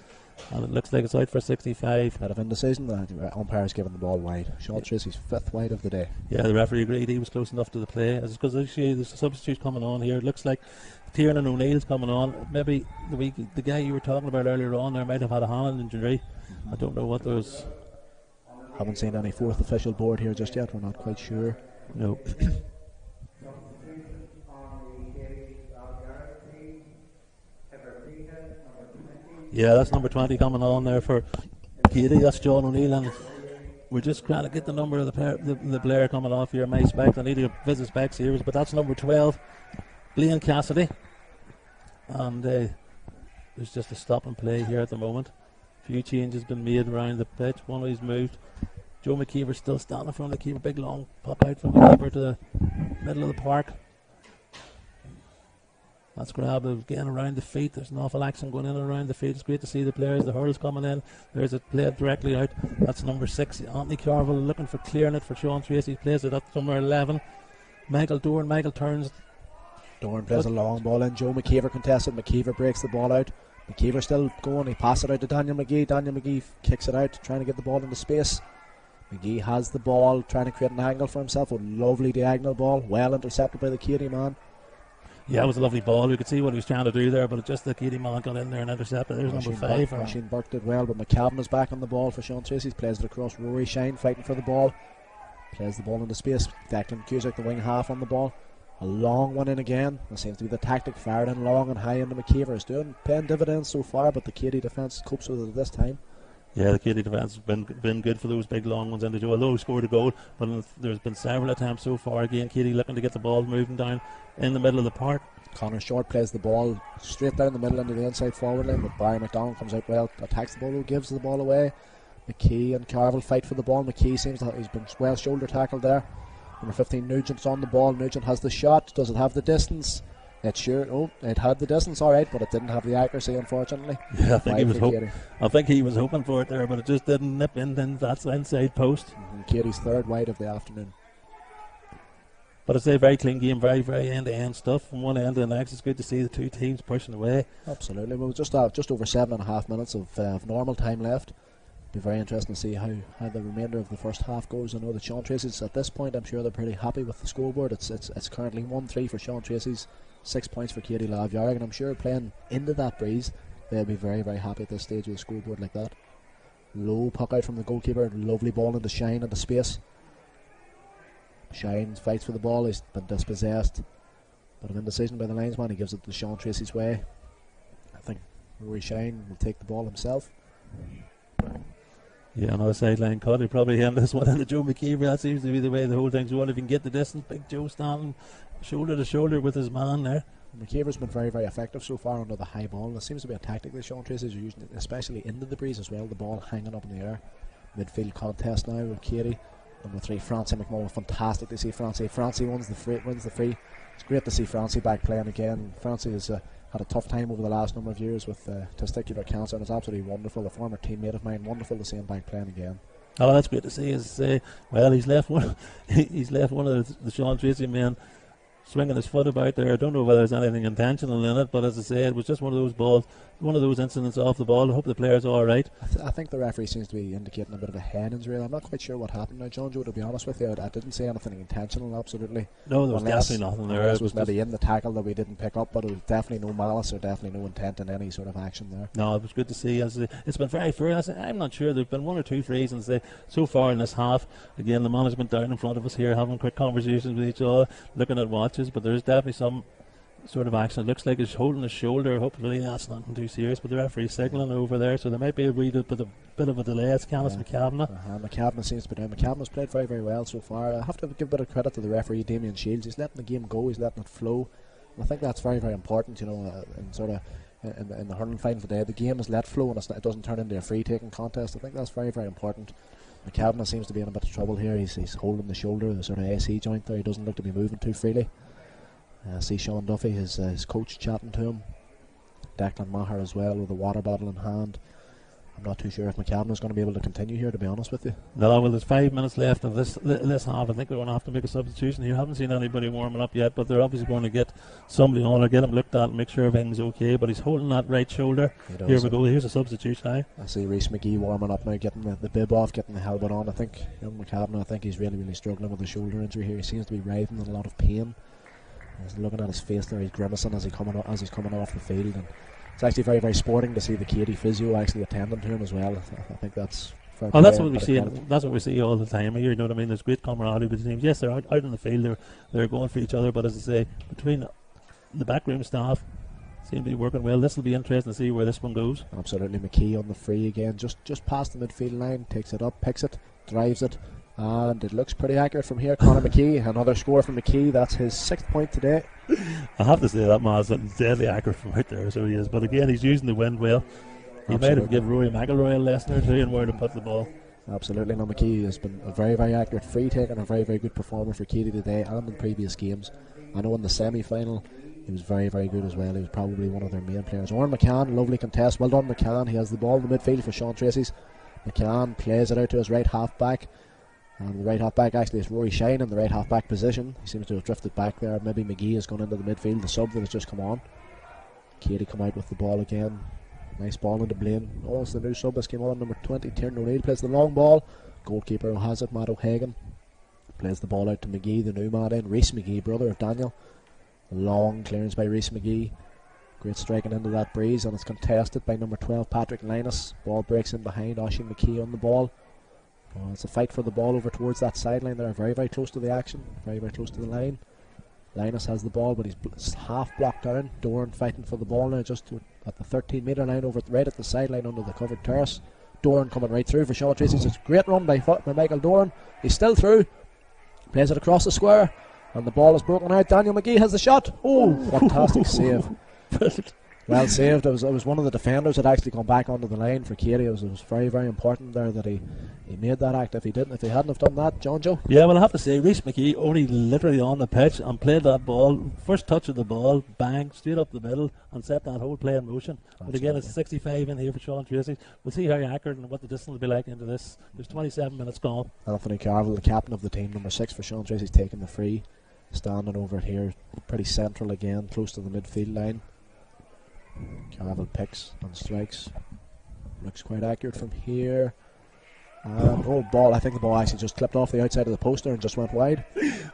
and it looks like it's out for 65. Bit of indecision. The umpire's given the ball wide. Sean Tracy's 5th wide of the day. Yeah, the referee agreed he was close enough to the play. Because actually there's a substitute coming on here. It looks like Tiernan O'Neill's coming on. Maybe the guy you were talking about earlier on there might have had a hand injury. I don't know what those. Haven't seen any 4th official board here just yet. We're not quite sure. No. Yeah, that's number 20 coming on there for Keady. That's John O'Neill, and we're just trying to get the number of the player coming off here. My specs, I need to visit specs here, but that's number 12, Blaine Cassidy. And there's just a stop and play here at the moment. A few changes been made around the pitch. One of these moved. Joe McKeever still standing in front of the keeper. Big long pop out from the keeper to the middle of the park. That's grab again around the feet. There's an awful action going in and around the feet. It's great to see the players. The hurls coming in. There's a play directly out. That's number 6. Anthony Carville looking for clearing it for Sean Tracy. Plays it at number 11. Michael Doran. Michael turns. Doran plays a long ball in. Joe McKeever contested. McKeever breaks the ball out. McKeever still going. He passes it out to Daniel McGee. Daniel McGee kicks it out, trying to get the ball into space. McGee has the ball, trying to create an angle for himself. A lovely diagonal ball, well intercepted by the Keady man. Yeah, it was a lovely ball. You could see what he was trying to do there, but just the Keady man got in there and intercepted. There's number 5. Oisín Burke did well, but McCavan is back on the ball for Sean Traceys. Plays it across. Rory Shine fighting for the ball. Plays the ball into space. Declan Cusack, the wing half, on the ball. A long one in again. That seems to be the tactic. Fired in long and high into McKeever. Is paying dividends so far, but the Keady defence copes with it this time. Yeah, the Keady defence has been good for those big long ones, and they do. Although he scored a goal, but there's been several attempts so far. Again, Keady looking to get the ball moving down in the middle of the park. Connor Short plays the ball straight down the middle into the inside forward line, but Barry McDonald comes out well, attacks the ball, gives the ball away. McKee and Carville fight for the ball. McKee seems to he's been well shoulder tackled there. Number 15 Nugent's on the ball. Nugent has the shot. Does it have the distance? It had the distance, all right, but it didn't have the accuracy, unfortunately. Yeah, I think he was hoping for it there, but it just didn't nip in that inside post. Keady's third wide of the afternoon. But it's a very clean game, very, very end-to-end stuff from one end to the next. It's good to see the two teams pushing away. Absolutely. Well, just over 7.5 minutes of normal time left. Be very interesting to see how the remainder of the first half goes. I know that Sean Traceys at this point, I'm sure they're pretty happy with the scoreboard. It's currently 1-3 for Sean Traceys, 6 points for Keady Lavjarg, and I'm sure playing into that breeze, they'll be very, very happy at this stage with a scoreboard like that. Low puck out from the goalkeeper, lovely ball into Shine into space. Shine fights for the ball, he's been dispossessed, but an indecision by the linesman. He gives it to Sean Traceys' way. I think Rory Shine will take the ball himself. Yeah, another sideline cut. He probably hand this one into Joe McKeever. That seems to be the way the whole thing's going. If you can get the distance, Big Joe standing shoulder to shoulder with his man there. McKeever's been very, very effective so far under the high ball. It seems to be a tactic that Sean Traceys are using, especially into the breeze as well. The ball hanging up in the air. Midfield contest now with Keady. Number 3, Francie McMullen. Fantastic to see Francie. Francie wins the free. It's great to see Francie back playing again. Francie has had a tough time over the last number of years with testicular cancer, and it's absolutely wonderful. A former teammate of mine, wonderful to see him back playing again. Oh, that's great to see. He's left one. He's left one of the Sean Tracy men swinging his foot about there. I don't know whether there's anything intentional in it, but as I say, it was just one of those balls, one of those incidents off the ball. I hope the player's all right. I think the referee seems to be indicating a bit of a head injury. I'm not quite sure what happened now, John Joe, to be honest with you. I didn't see anything intentional, absolutely. No, there was definitely nothing there. It was maybe in the tackle that we didn't pick up, but it was definitely no malice or definitely no intent in any sort of action there. No, it was good to see. It's been very fair. I'm not sure. There have been one or two frees so far in this half. Again, the management down in front of us here having quick conversations with each other, looking at watches, but there's definitely some sort of action. It looks like he's holding his shoulder. Hopefully that's nothing too serious, but the referee's signalling over there, so there might be a bit of a delay. It's Canis McCavan. McCavan seems to be down. McCavan's played very, very well so far. I have to give a bit of credit to the referee, Damien Shields. He's letting the game go, he's letting it flow. And I think that's very, very important, in the hurling final today. The game is let flow and it doesn't turn into a free-taking contest. I think that's very, very important. McCavan seems to be in a bit of trouble here. He's holding the shoulder, the sort of AC joint there. He doesn't look to be moving too freely. I see Sean Duffy, his coach, chatting to him. Declan Maher as well with a water bottle in hand. I'm not too sure if McCavan is going to be able to continue here, to be honest with you. No, well, there's 5 minutes left of this half. I think we're going to have to make a substitution. You haven't seen anybody warming up yet, but they're obviously going to get somebody on or get him looked at and make sure everything's okay. But he's holding that right shoulder. Here we go. Here's a substitution now. I see Rhys McGee warming up now, getting the bib off, getting the helmet on. I think McCavan, I think he's really, really struggling with a shoulder injury here. He seems to be writhing in a lot of pain. He's looking at his face there, he's grimacing as he's coming off the field, and it's actually very, very sporting to see the Keady physio actually attending to him as well. I think that's fair. Oh, that's what we see. That's what we see all the time here. You know what I mean? There's great camaraderie between teams. Yes, they're out in the field. They're going for each other. But as I say, between the backroom staff, seem to be working well. This will be interesting to see where this one goes. Absolutely, McKee on the free again, just past the midfield line, takes it up, picks it, drives it. And it looks pretty accurate from here. Conor McKee, another score from McKee. That's his 6th point today. I have to say that man's deadly accurate from out there, so he is. But again, he's using the wind well. He might have given Rory McIlroy a lesson or two in where to put the ball. Absolutely. Now McKee has been a very, very accurate free taker and a very, very good performer for Keady today and in previous games. I know in the semi-final he was very, very good as well. He was probably one of their main players. Oran McCann, lovely contest. Well done, McCann. He has the ball in the midfield for Sean Traceys. McCann plays it out to his right half back. And the right half back actually is Rory Shine in the right half back position. He seems to have drifted back there. Maybe McGee has gone into the midfield, the sub that has just come on. Keady come out with the ball again. Nice ball into Blaine. Oh, it's the new sub. This came on. Number 20, Tiernan O'Neill plays the long ball. Goalkeeper has it, Matt O'Hagan. Plays the ball out to McGee, the new man in. Reese McGee, brother of Daniel. A long clearance by Reese McGee. Great striking into that breeze, and it's contested by number 12, Patrick Linus. Ball breaks in behind. Oisin McKee on the ball. It's a fight for the ball over towards that sideline. They're very, very close to the action. Very, very close to the line. Linus has the ball, but he's half blocked down. Doran fighting for the ball now, just at the 13-metre line, over right at the sideline under the covered terrace. Doran coming right through for Sean Traceys. It's a great run by Michael Doran. He's still through. Plays it across the square, and the ball is broken out. Daniel McGee has the shot. Oh, fantastic save. Well saved. It was one of the defenders that actually come back onto the line for Keady. It was very, very important there that he made that act. If he hadn't have done that, John Joe. Yeah, well, I have to say, Reese McKee only literally on the pitch and played that ball. First touch of the ball, bang, straight up the middle, and set that whole play in motion. Absolutely. But again, it's 65 in here for Sean Tracy. We'll see how accurate and what the distance will be like into this. There's 27 minutes gone. Anthony Carville, the captain of the team, number 6 for Sean Tracy's taking the free. Standing over here, pretty central again, close to the midfield line. Carville picks and strikes. Looks quite accurate from here. And ball. I think the ball actually just clipped off the outside of the poster and just went wide.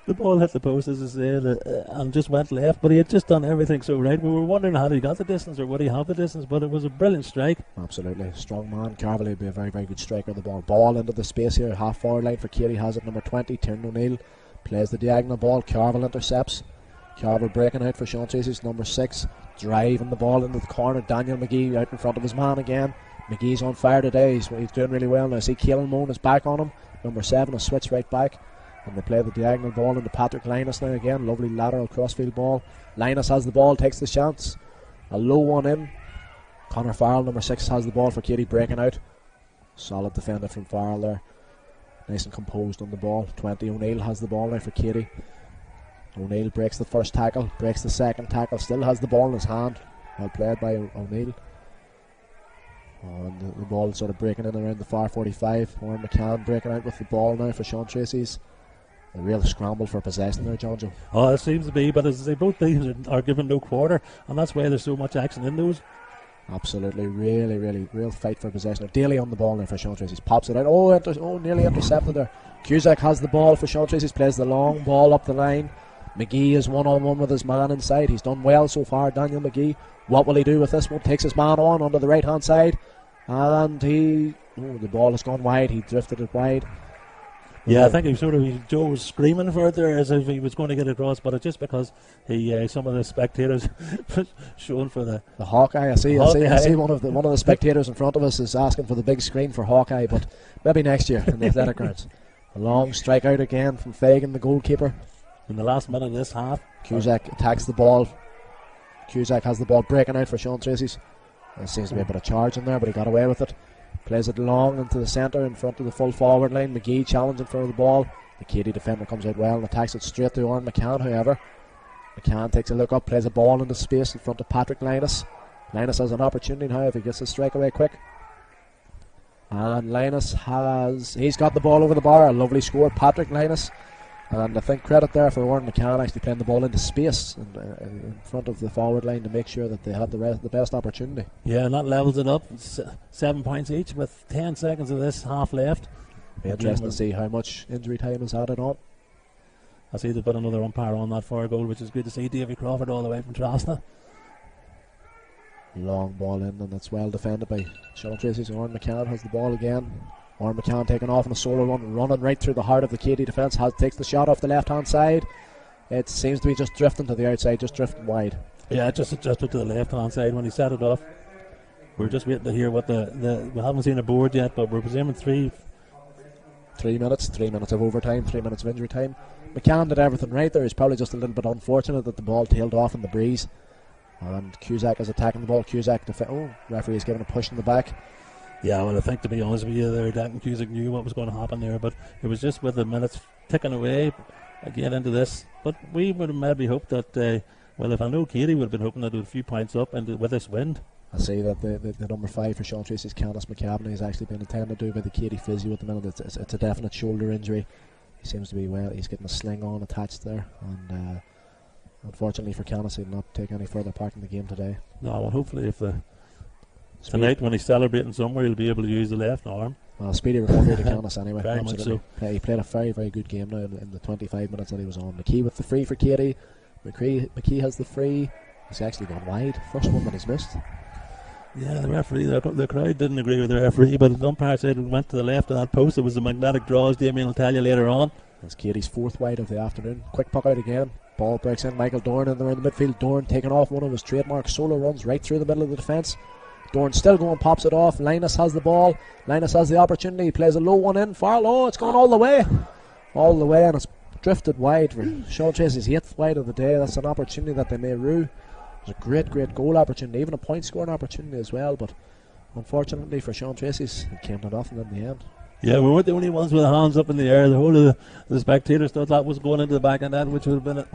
The ball hit the post, as I said, and just went left, but he had just done everything so right. We were wondering how he got the distance, or would he have the distance, but it was a brilliant strike. Absolutely. Strong man. Carville would be a very, very good striker of the ball. Ball into the space here, half forward line for Keady. Has it, number 20, Tiernan O'Neill. Plays the diagonal ball. Carville intercepts. Carville breaking out for Sean Tracy's number 6. Driving the ball into the corner. Daniel McGee out in front of his man again. McGee's on fire today. He's doing really well now. I see Keelan Moan is back on him. Number 7 has switched right back. And they play the diagonal ball into Patrick Linus now again. Lovely lateral crossfield ball. Linus has the ball, takes the chance. A low one in. Connor Farrell, number 6, has the ball for Keady, breaking out. Solid defender from Farrell there. Nice and composed on the ball. 20, O'Neill has the ball now for Keady. O'Neill breaks the first tackle, breaks the second tackle, still has the ball in his hand. Well played by O'Neill. And the ball sort of breaking in around the far 45. Warren McCann breaking out with the ball now for Sean Tracy's. A real scramble for possession there, John Joe. Oh, it seems to be, but as I say, both teams are given no quarter, and that's why there's so much action in those. Absolutely, really, really, real fight for possession. Daly on the ball now for Sean Tracy's. Pops it out. Nearly intercepted there. Cusack has the ball for Sean Tracy's. Plays the long ball up the line. McGee is one-on-one with his man inside. He's done well so far, Daniel McGee. What will he do with this one? Takes his man on onto the right-hand side. And the ball has gone wide. He drifted it wide. Yeah, I think Joe was screaming for it there as if he was going to get across, but it's just because some of the spectators showing for the Hawkeye. I see one of the spectators in front of us is asking for the big screen for Hawkeye, but maybe next year in the athletic grounds. A long strike out again from Fagan, the goalkeeper. In the last minute of this half, Cusack attacks the ball. Cusack has the ball breaking out for Sean Tracy's. There seems to be a bit of charge in there, but he got away with it. Plays it long into the centre in front of the full forward line. McGee challenging for the ball. The Keady defender comes out well and attacks it straight to Oran McCann, however. McCann takes a look up, plays a ball into space in front of Patrick Linus. Linus has an opportunity now if he gets the strike away quick. And he's got the ball over the bar. A lovely score, Patrick Linus. And I think credit there for Warren McCann actually playing the ball into space in front of the forward line to make sure that they had the best opportunity. Yeah, and that levels it up. 7 points each with 10 seconds of this half left. Be interesting to see how much injury time is added on. I see they put another umpire on that for a goal, which is good to see. Davy Crawford all the way from Trasna. Long ball in, and it's well defended by Sean Tracy's. Warren McCann has the ball again. Warren McCann taking off on a solo run, running right through the heart of the Keady defence. Takes the shot off the left hand side. It seems to be just drifting to the outside, just drifting wide. Yeah, just adjusted to the left hand side when he set it off. We're just waiting to hear what we haven't seen a board yet, but we're presuming 3 minutes of overtime, 3 minutes of injury time. McCann did everything right there. He's probably just a little bit unfortunate that the ball tailed off in the breeze. And Cusack is attacking the ball. Referee is giving a push in the back. Yeah, well, I think to be honest with you there, Danton Cusack knew what was going to happen there, but it was just with the minutes ticking away again into this. But we would have maybe hoped that, if I know Keady would have been hoping that with a few points up and with this wind. I see that the number 5 for Sean Tracy's, Candice McCavaney, has actually been attended to by the Keady physio at the minute. It's a definite shoulder injury. He seems to be well. He's getting a sling on attached there, and unfortunately for Candice, he'll not take any further part in the game today. No, well, hopefully if the Tonight, when he's celebrating somewhere, he'll be able to use the left arm. Well, speedy recovery to Canis anyway. Very much Absolutely. He played a very, very good game now in the 25 minutes that he was on. McKee with the free for Keady. McKee has the free. He's actually gone wide. First one that he's missed. Yeah, the referee, the crowd didn't agree with the referee, but the umpire said it went to the left of that post. It was the magnetic draws. Damien will tell you later on. That's Keady's fourth wide of the afternoon. Quick puck out again. Ball breaks in. Michael Dorn in there in the midfield. Dorn taking off one of his trademark solo runs right through the middle of the defence. Dorn still going, pops it off. Linus has the ball. Linus has the opportunity. He plays a low one in. Far low. It's gone all the way. All the way, and it's drifted wide for Sean Traceys' 8th wide of the day. That's an opportunity that they may rue. It's a great, great goal opportunity, even a point scoring opportunity as well. But unfortunately for Sean Traceys, it came to nothing in the end. Yeah, we weren't the only ones with the hands up in the air. The whole of the spectators thought that was going into the back of that, which would have been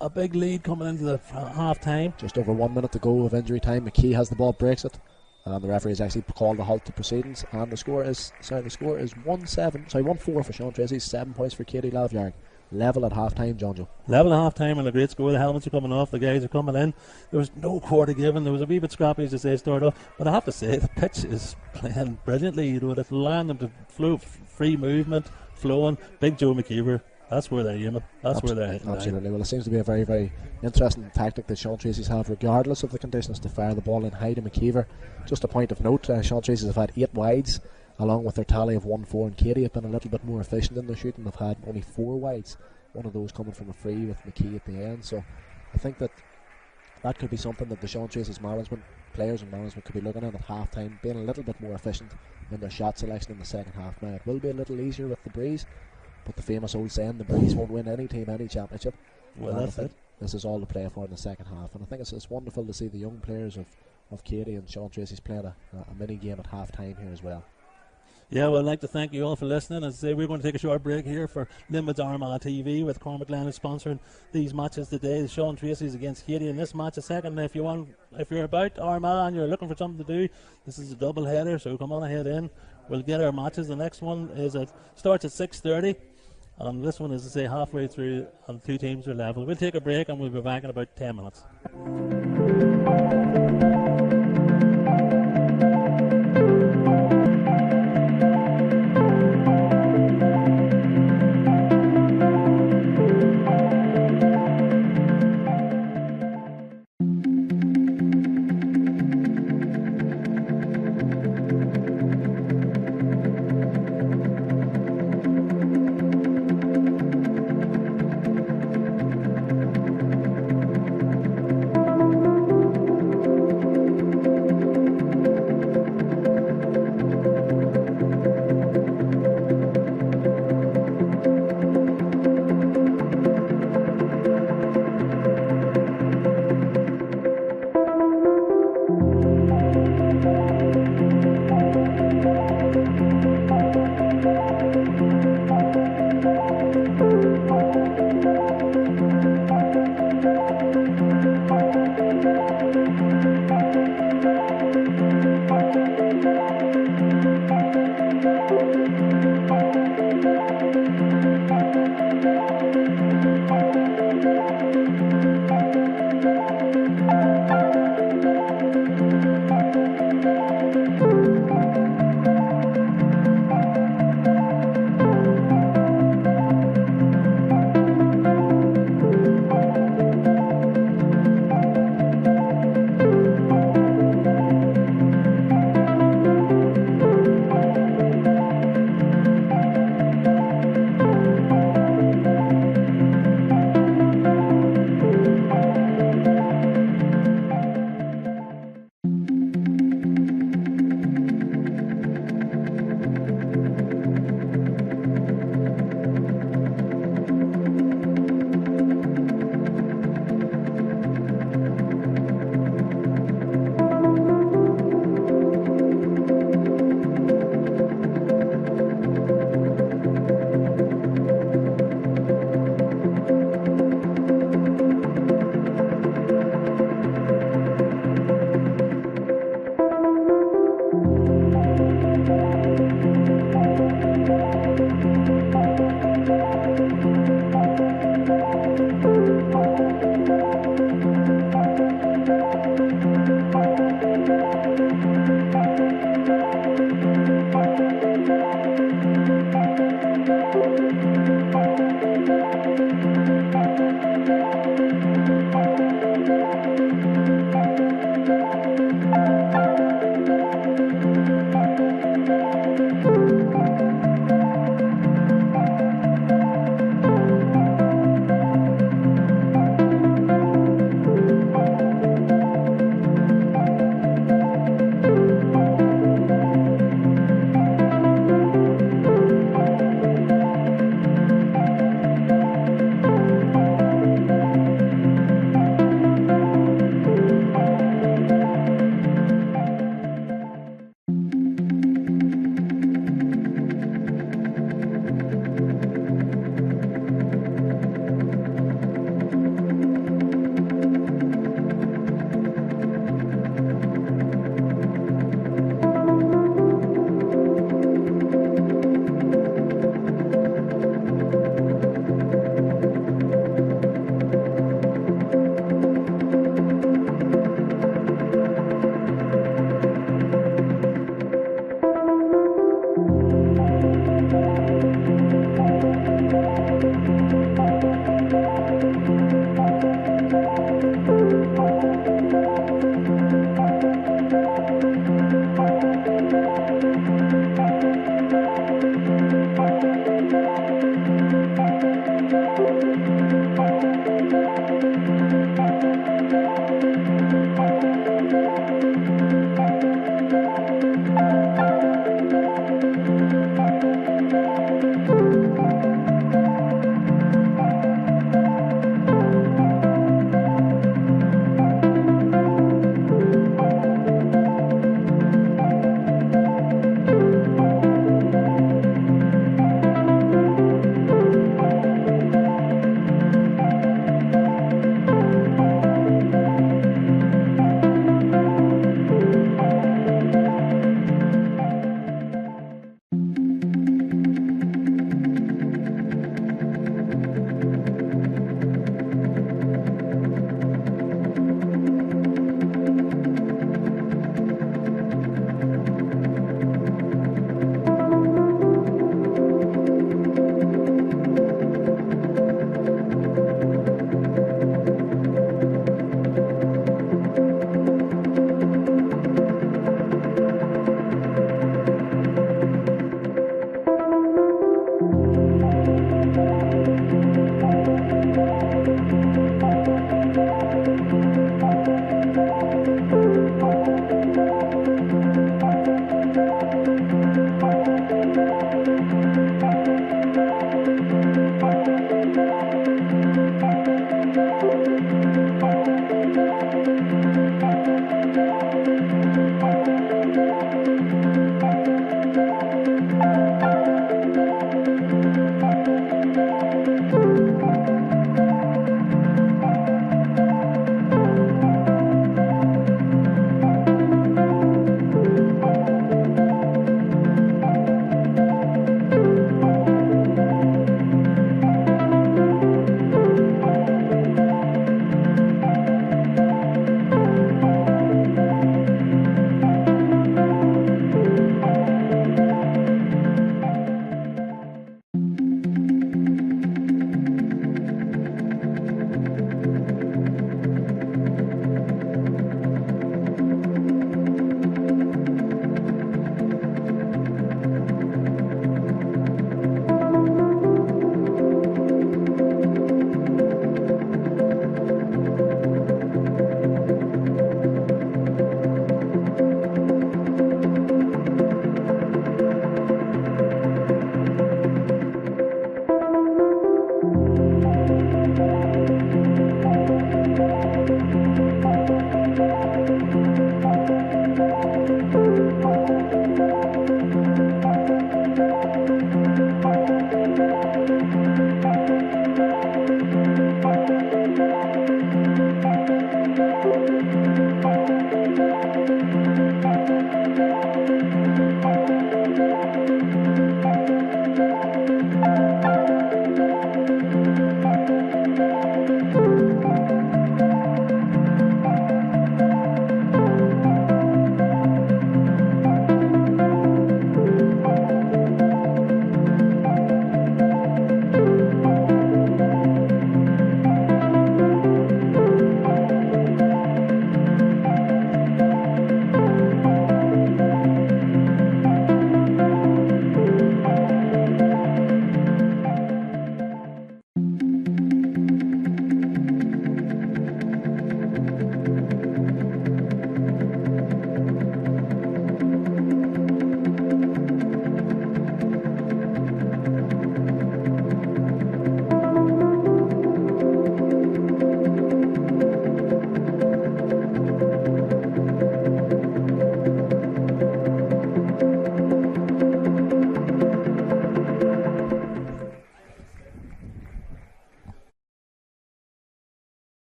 a big lead coming into the half time. Just over 1 minute to go of injury time. McKee has the ball, breaks it, and the referee has actually called a halt to proceedings. And the score is 1-4 for Sean Traceys, 7 points for Keady Lavyard. Level at half time, John Joe. Level at half time, and a great score. The helmets are coming off, the guys are coming in. There was no quarter given. There was a wee bit scrappy, as I say, started off. But I have to say, the pitch is playing brilliantly. You know, it's allowing them to flow, free movement, flowing. Big Joe McKeever, that's where they're aiming. That's where they're hitting. Absolutely. Well, it seems to be a very, very interesting tactic that Sean Traceys have, regardless of the conditions, to fire the ball in high to McKeever. Just a point of note, Sean Traceys have had 8 wides, along with their tally of 1-4, and Keady have been a little bit more efficient in their shooting. They've had only 4 wides, one of those coming from a free with McKee at the end. So I think that could be something that the Sean Traceys management, players and management, could be looking at half time, being a little bit more efficient in their shot selection in the second half. Now, it will be a little easier with the breeze, but the famous old saying, the breeze won't win any team any championship. Well, that's it. This is all to play for in the second half, and I think it's wonderful to see the young players of Keady and Sean Traceys playing a mini game at half time here as well. Yeah, well, I'd like to thank you all for listening. As I say, we're going to take a short break here for Limerick's Armagh TV with Cormac Lennon sponsoring these matches today. Sean Traceys against Keady in this match. A second, if you're about Armagh and you're looking for something to do, this is a double header, so come on ahead in. We'll get our matches. The next one starts at 6:30, and this one is, to say, halfway through, and 2 teams are level. We'll take a break and we'll be back in about 10 minutes.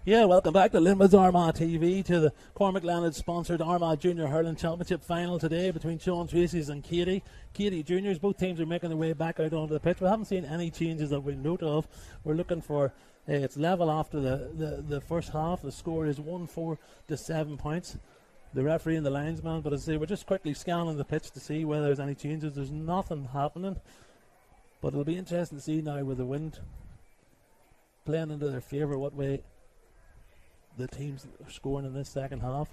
Yeah, welcome back to Linwood's Armagh TV, to the Cormac Leonard sponsored Armagh Junior Hurling Championship final today between Sean Traceys and Keady. Keady Juniors, both teams are making their way back out onto the pitch. We haven't seen any changes that we note of. We're looking for it's level after the first half. The score is 1-4 to 7 points. The referee and the linesman, but as I say, we're just quickly scanning the pitch to see whether there's any changes. There's nothing happening, but it'll be interesting to see now with the wind playing into their favour what way the teams are scoring in this second half.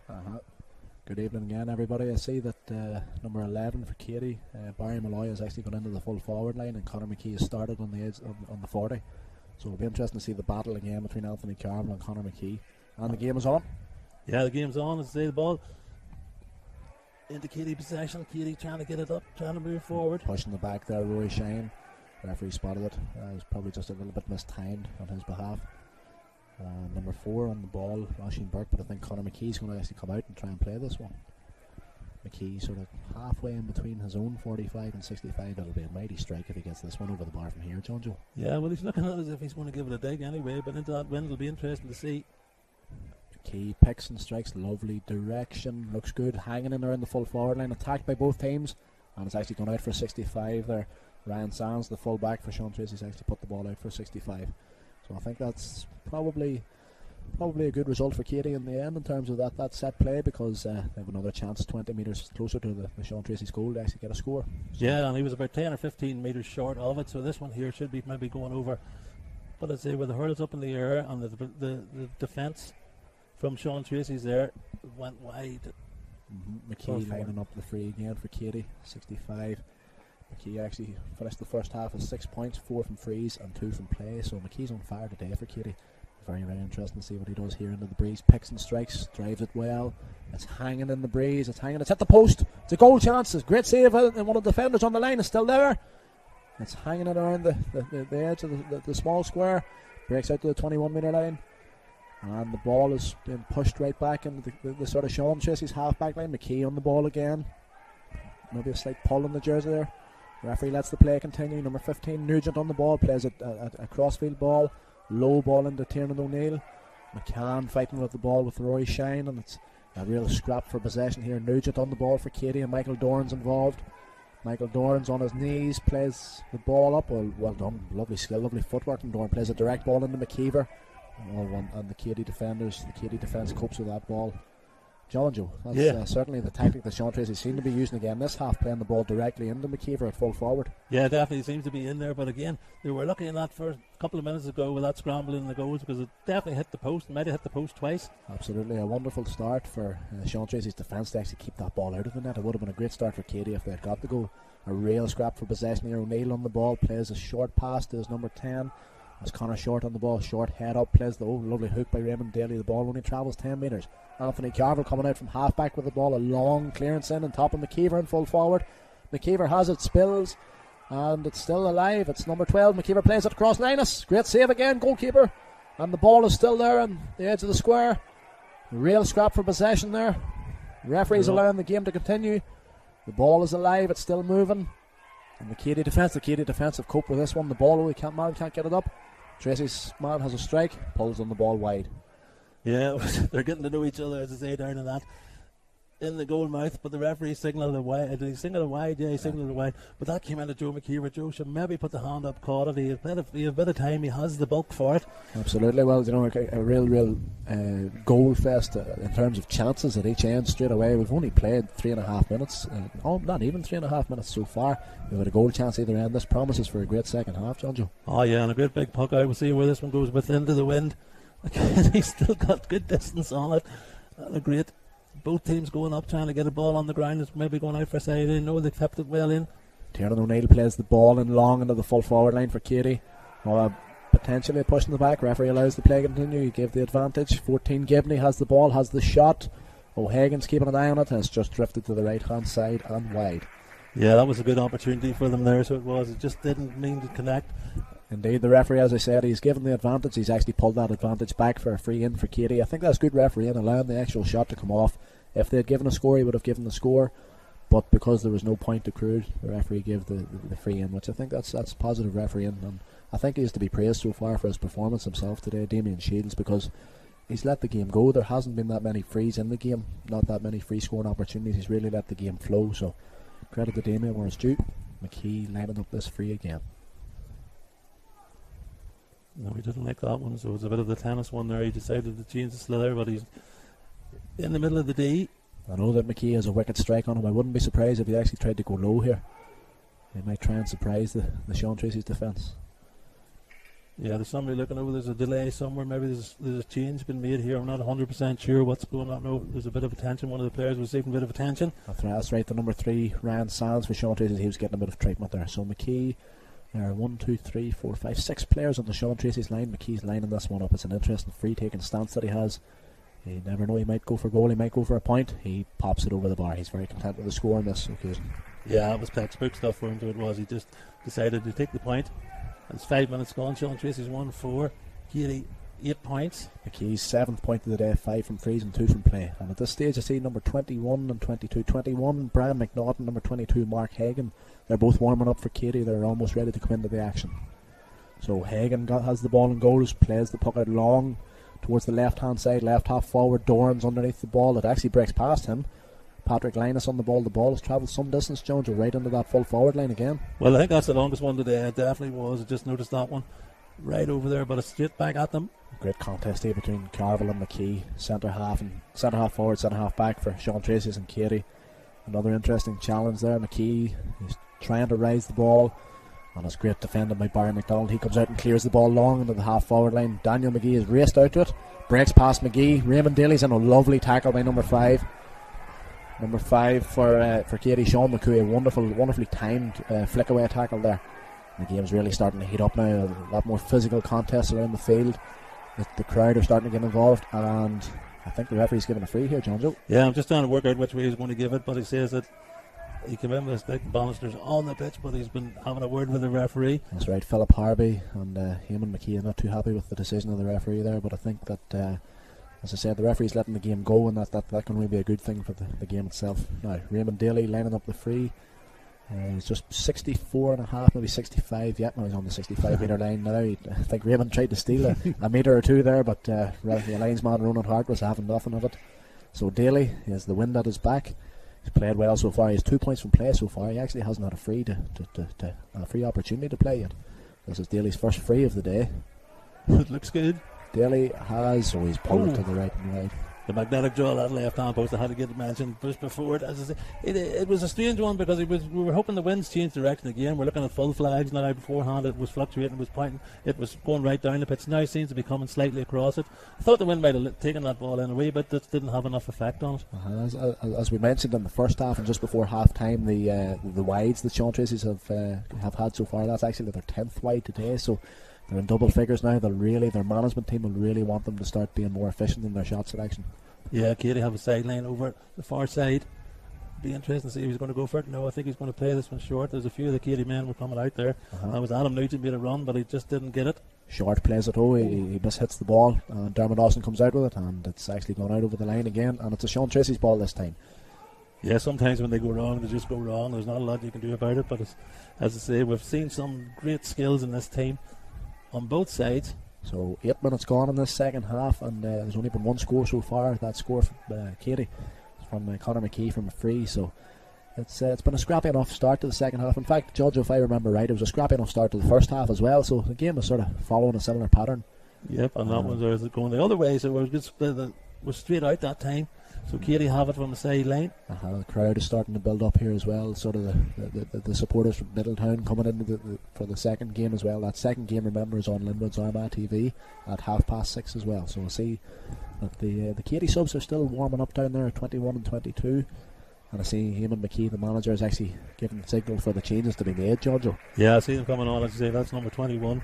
Good evening again, everybody. I see that number 11 for Keady, Barry Malloy, has actually gone into the full forward line, and Conor McKee has started on the edge on the 40. So it'll be interesting to see the battle again between Anthony Carroll and Conor McKee. And the game is on. Yeah, the game's on. As I say, the ball into Keady possession. Keady trying to get it up, trying to move forward. Pushing the back there, Rory Shine. Referee spotted it. It was probably just a little bit mistimed on his behalf. Number 4 on the ball, Oisin Burke, but I think Conor McKee's going to actually come out and try and play this one. McKee sort of halfway in between his own 45 and 65. It'll be a mighty strike if he gets this one over the bar from here, John Joe. Yeah, well, he's looking at it as if he's going to give it a dig anyway, but into that wind it'll be interesting to see. McKee picks and strikes, lovely direction, looks good, hanging in there in the full forward line, attacked by both teams, and it's actually gone out for 65 there. Ryan Sands, the full back for Sean Traceys, actually put the ball out for 65. So I think that's probably a good result for Keady in the end in terms of that set play, because they have another chance 20 metres closer to the Sean Traceys goal to actually get a score. Yeah, and he was about 10 or 15 metres short of it, so this one here should be maybe going over. But I'd say with the hurls up in the air and the defence from Sean Traceys there went wide. McKee lining up the free again for Keady, 65. McKee actually finished the first half with 6 points, 4 from frees and 2 from play, so McKee's on fire today for Keady. Very, very interesting to see what he does here into the breeze. Picks and strikes, drives it well. It's hanging in the breeze, it's hit the post. It's a goal chance, it's a great save, and one of the defenders on the line is still there. It's hanging it around the edge of the small square, breaks out to the 21 metre line, and the ball is being pushed right back into the sort of Sean Traceys half back line. McKee on the ball again, maybe a slight pull on the jersey there. Referee lets the play continue. Number 15 Nugent on the ball, plays a crossfield ball, low ball into Tiernan O'Neill. McCann fighting with the ball with Rory Shine, and it's a real scrap for possession here. Nugent on the ball for Keady, and Michael Doran's involved. Michael Doran's on his knees, plays the ball up. Well done, lovely skill, lovely footwork, and Doran plays a direct ball into McKeever. And the Keady defence copes with that ball. John Joe, that's certainly the tactic that Sean Traceys seemed to be using again this half, playing the ball directly into McKeever at full forward. Yeah, definitely seems to be in there, but again, they were lucky in that first couple of minutes ago with that scramble in the goals, because it definitely hit the post, might have hit the post twice. Absolutely, a wonderful start for Sean Traceys' defence to actually keep that ball out of the net. It would have been a great start for Keady if they had got the goal. A real scrap for possession here. O'Neill on the ball, plays a short pass to his number 10. As Connor Short on the ball, Short head up, plays the lovely hook by Raymond Daly. The ball only travels 10 metres. Anthony Carroll coming out from half back with the ball, a long clearance in on top of McKeever in full forward. McKeever has it, spills, and it's still alive. It's number 12. McKeever plays it across Linus. Great save again, goalkeeper. And the ball is still there on the edge of the square. Real scrap for possession there. Referees allowing the game to continue. The ball is alive, it's still moving. And the Keady defence have coped with this one. The ball, man can't get it up. Tracy's man has a strike, pulls on the ball wide. Yeah, they're getting to know each other, as I say, down in that. In the goal mouth, but the referee signalled it wide. Did he signal it wide? Yeah, he signalled it wide. But that came out of Joe McKeever. Joe should maybe put the hand up, caught it. He has a bit of time, he has the bulk for it. Absolutely. Well, a real goal fest in terms of chances at each end straight away. We've only played 3.5 minutes. Not even 3.5 minutes so far. We've had a goal chance either end. This promises for a great second half, John Joe. Oh yeah, and a great big puck out. We'll see where this one goes with into the wind. He's still got good distance on it. And a great, both teams going up trying to get a ball on the ground. It's maybe going out for a side. They know they've kept it well in. Tiernan O'Neill plays the ball in long into the full forward line for Keady. Potentially pushing the back. Referee allows the play to continue. He gave the advantage. 14 Gibney has the ball, has the shot. O'Hagan's keeping an eye on it, and it's just drifted to the right hand side and wide. Yeah, that was a good opportunity for them there, so it was. It just didn't mean to connect. Indeed, the referee, as I said, he's given the advantage. He's actually pulled that advantage back for a free in for Keady. I think that's good refereeing, allowing the actual shot to come off. If they had given a score, he would have given the score, but because there was no point accrued, the referee gave the free in, which I think that's positive refereeing, and I think he is to be praised so far for his performance himself today, Damien Shields, because he's let the game go. There hasn't been that many frees in the game, not that many free scoring opportunities. He's really let the game flow, so credit to Damien where it's due. McKee lining up this free again. No, he didn't like that one, so it was a bit of the tennis one there. He decided to change the slither, but he's in the middle of the D. I know that McKee has a wicked strike on him. I wouldn't be surprised if he actually tried to go low here. He might try and surprise the Sean Traceys defence. Yeah, there's somebody looking over. There's a delay somewhere. Maybe there's a change been made here. I'm not 100% sure what's going on. No, there's a bit of attention. One of the players was receiving a bit of attention. That's right. The number 3, Ryan Sands for Sean Traceys. He was getting a bit of treatment there. So McKee, there are 1, 2, 3, 4, 5, 6 players on the Sean Traceys line. McKee's lining this one up. It's an interesting free-taking stance that he has. You never know. He might go for a goal. He might go for a point. He pops it over the bar. He's very content with the score on this occasion. Yeah, it was textbook stuff for him. So it was. He just decided to take the point. It's 5 minutes gone. Sean Traceys 1-4. Keady 8 points. McKee's 7th point of the day, 5 from frees and 2 from play. And at this stage I see number 21 and 22. 21 Brian McNaughton, number 22 Mark Hagan. They're both warming up for Keady. They're almost ready to come into the action. So Hagan has the ball in goals, plays the puck out long towards the left hand side, left half forward. Dorans underneath the ball. It actually breaks past him. Patrick Linus on the ball. The ball has travelled some distance, Jones, right into that full forward line again. Well, I think that's the longest one today. It definitely was. I just noticed that one right over there, but it's straight back at them. Great contest here between Carville and McKee. Centre half forward, centre half back for Sean Traceys and Keady. Another interesting challenge there. McKee is trying to rise the ball, and it's great defending by Barry McDonald. He comes out and clears the ball long into the half forward line. Daniel McGee has raced out to it, breaks past McGee. Raymond Daly's in a lovely tackle by number 5. Number 5 for Keady, Sean McCoy, a wonderfully timed flick away tackle there. The game's really starting to heat up now. A lot more physical contests around the field. The crowd are starting to get involved, and I think the referee's giving a free here, John Joe. Yeah, I'm just trying to work out which way he's going to give it, but he says that he came in with his big Bannister's on the pitch, but he's been having a word with the referee. That's right, Philip Harvey and him and McKee are not too happy with the decision of the referee there, but I think that as I said, the referee's letting the game go, and that can really be a good thing for the game itself. Now, Raymond Daly lining up the free. He's just 64 and a half, maybe 65 yet. Now he's on the 65 metre line now. I think Raymond tried to steal a metre or two there, but the linesman Ronan Hart was having nothing of it. So Daly, he has the wind at his back. He's played well so far. He has 2 points from play so far. He actually hasn't had a free opportunity to play yet. This is Daly's first free of the day. It looks good. Daly has, he's pulled it to the right and right. The magnetic jaw, that left hand post, I had to get it mentioned just before it. As I say, it was a strange one because we were hoping the winds changed direction again. We're looking at full flags now. Beforehand it was fluctuating, it was pointing, it was going right down the pitch. Now it seems to be coming slightly across it. I thought the wind might have taken that ball in a wee bit, but didn't have enough effect on it. As we mentioned in the first half and just before half time, the wides that Sean Traceys have had so far, that's actually their 10th wide today, so they're in double figures now. Their management team will really want them to start being more efficient in their shot selection. Yeah, Keady have a sideline over the far side. Be interesting to see if he's going to go for it. No, I think he's going to play this one short. There's a few of the Keady men were coming out there. That was Adam Nugent made a run, but he just didn't get it. Short plays it. He mishits the ball, and Dermot Dawson comes out with it, and it's actually gone out over the line again, and it's a Sean Traceys ball this time. Yeah, sometimes when they go wrong, they just go wrong. There's not a lot you can do about it, but as I say, we've seen some great skills in this team on both sides. So 8 minutes gone in this second half, and there's only been one score so far. That score from Keady, from Conor McKee from a free. So it's been a scrappy enough start to the second half. In fact, Judge, if I remember right, it was a scrappy enough start to the first half as well. So the game was sort of following a similar pattern. Yep, and that one's going the other way. So it was straight out that time. So Keady have it from the sideline. The crowd is starting to build up here as well. Sort of the supporters from Middletown coming into for the second game as well. That second game, remember, is on Linwood's Armagh TV at 6:30 as well. So we'll see that the Keady subs are still warming up down there at 21 and 22. And I see him and McKee, the manager, is actually giving the signal for the changes to be made, Giorgio. Yeah, I see them coming on. As you say, that's number 21.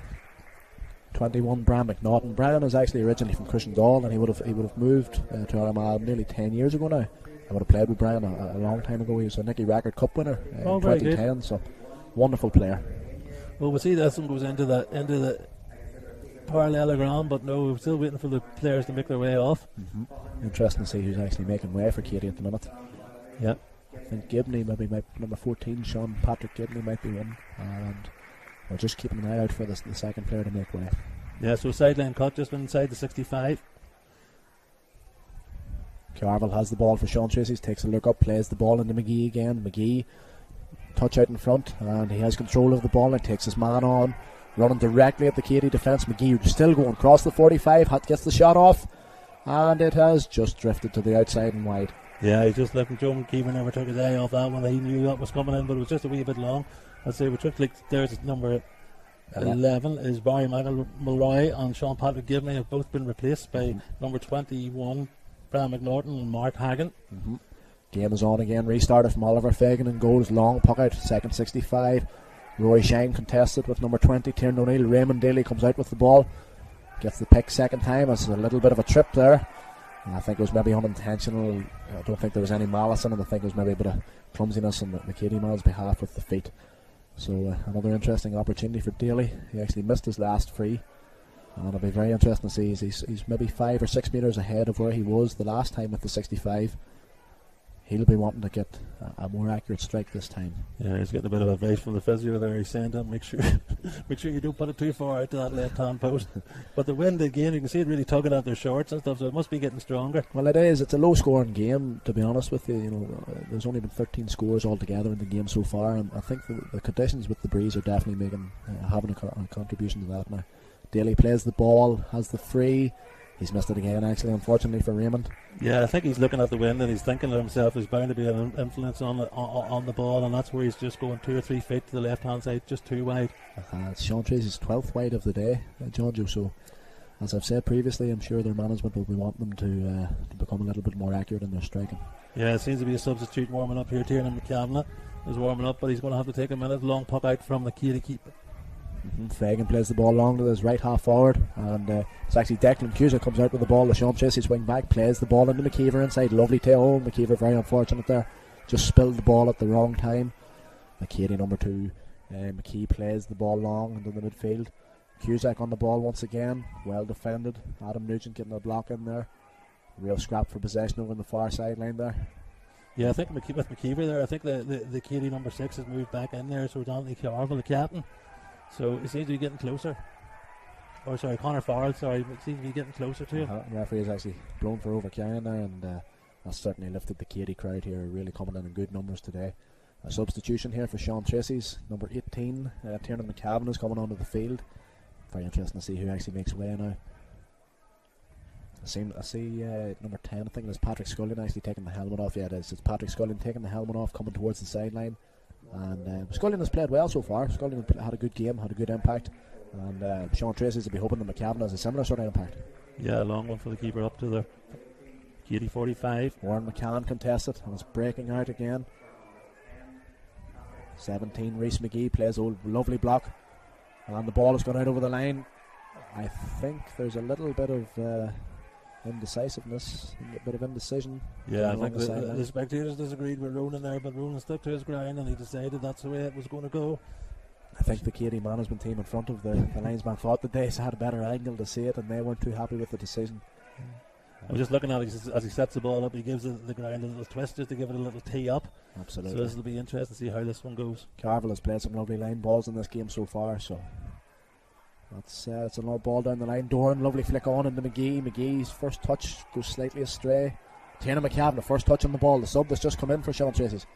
21, Brian McNaughton. Brian is actually originally from Cushendall, and he would have moved to Armagh nearly 10 years ago now. I would have played with Brian a long time ago. He was a Nicky Rackard Cup winner in 2010. Good. So wonderful player. Well, we'll see this one goes into the parallelogram, but no, we're still waiting for the players to make their way off. Interesting to see who's actually making way for Keady at the minute. Yeah, I think Gibney maybe number 14, Sean Patrick Gibney might be one, and we're just keeping an eye out for the second player to make way. Yeah, so sideline cut just inside the 65. Carville has the ball for Sean Traceys, takes a look up, plays the ball into McGee again. McGee, touch out in front, and he has control of the ball and takes his man on, running directly at the Keady defence. McGee still going across the 45, gets the shot off, and it has just drifted to the outside and wide. Yeah, he just left him. Joe McKeever never took his eye off that one. He knew that was coming in, but it was just a wee bit long. I'd say we took there's number 11 is Barry Mulroy, and Sean Patrick Gibney have both been replaced by number 21 Brian McNaughton and Mark Hagan. Game is on again, restarted from Oliver Fagan and goals, long puck out, second 65. Rory Shine contested with number 20 Tiernan O'Neill. Raymond Daly comes out with the ball, gets the pick second time. It's a little bit of a trip there. I think it was maybe unintentional. I don't think there was any malice in it. I think it was maybe a bit of clumsiness on the Keady man's behalf with the feet. So another interesting opportunity for Daly. He actually missed his last free, and it'll be very interesting to see. He's maybe 5 or 6 metres ahead of where he was the last time with the 65. He'll be wanting to get a more accurate strike this time. Yeah, he's getting a bit of advice from the physio there. He's saying that make sure you don't put it too far out to that left hand post. But the wind again, you can see it really tugging at their shorts and stuff, so it must be getting stronger. Well, it is. It's a low scoring game, to be honest with you. You know, there's only been 13 scores altogether in the game so far, and I think the conditions with the breeze are definitely making having a contribution to that now. Daly plays the ball, has the free. He's missed it again, actually, unfortunately for Raymond. Yeah, I think he's looking at the wind and he's thinking to himself there's bound to be an influence on the ball, and that's where he's just going 2 or 3 feet to the left hand side, just too wide. It's Sean Traceys' 12th wide of the day, John Joe. So, as I've said previously, I'm sure their management will be wanting them to become a little bit more accurate in their striking. Yeah, it seems to be a substitute warming up here. Tiernan McCavanagh is warming up, but he's going to have to take a minute. Long puck out from the Keady keeper. Fagan plays the ball long to his right half forward, and it's actually Declan Cusack comes out with the ball. The Sean Traceys wing back plays the ball into McKeever inside. Lovely tail home. McKeever very unfortunate there, just spilled the ball at the wrong time. McKeady number 2. McKee plays the ball long into the midfield. Cusack on the ball once again, well defended. Adam Nugent getting a block in there. Real scrap for possession over on the far sideline there. Yeah, I think with McKeever there, I think the Keady number 6 has moved back in there, so it's Anthony Carville, the captain. So he seems to be getting closer. Oh, sorry, Connor Farrell, sorry, seems to be getting closer to him. The referee is actually blown for overcarrying there, and that's certainly lifted the Keady crowd here, really coming in good numbers today. A substitution here for Sean Traceys, number 18, Tiernan McCavanagh is coming onto the field. Very interesting to see who actually makes way now. I see number 10, I think it is Patrick Scullion actually taking the helmet off. Yeah, it is. It's Patrick Scullion taking the helmet off, coming towards the sideline. And Scullion has played well so far. Scullion had a good game, had a good impact, and Sean Traceys will be hoping that McCavanagh has a similar sort of impact. Yeah, a long one for the keeper up to the Keady 45. Warren McCann contested, and it's breaking out again. 17, Rhys McGee plays a lovely block, and the ball has gone out over the line. I think there's a little bit of indecisiveness, a bit of indecision. Yeah, I think the spectators disagreed with Ronan there, but Ronan stuck to his ground and he decided that's the way it was going to go. I think the Keady management team in front of the linesman thought that they had a better angle to see it, and they weren't too happy with the decision. I was just looking at it as he sets the ball up. He gives the ground a little twist just to give it a little tee up. Absolutely. So this will be interesting to see how this one goes. Carville has played some lovely line balls in this game so far, so it's an old ball down the line. Doran, lovely flick on into McGee. McGee's first touch goes slightly astray. Tiernan McCavanagh, first touch on the ball. The sub that's just come in for Sean Traceys.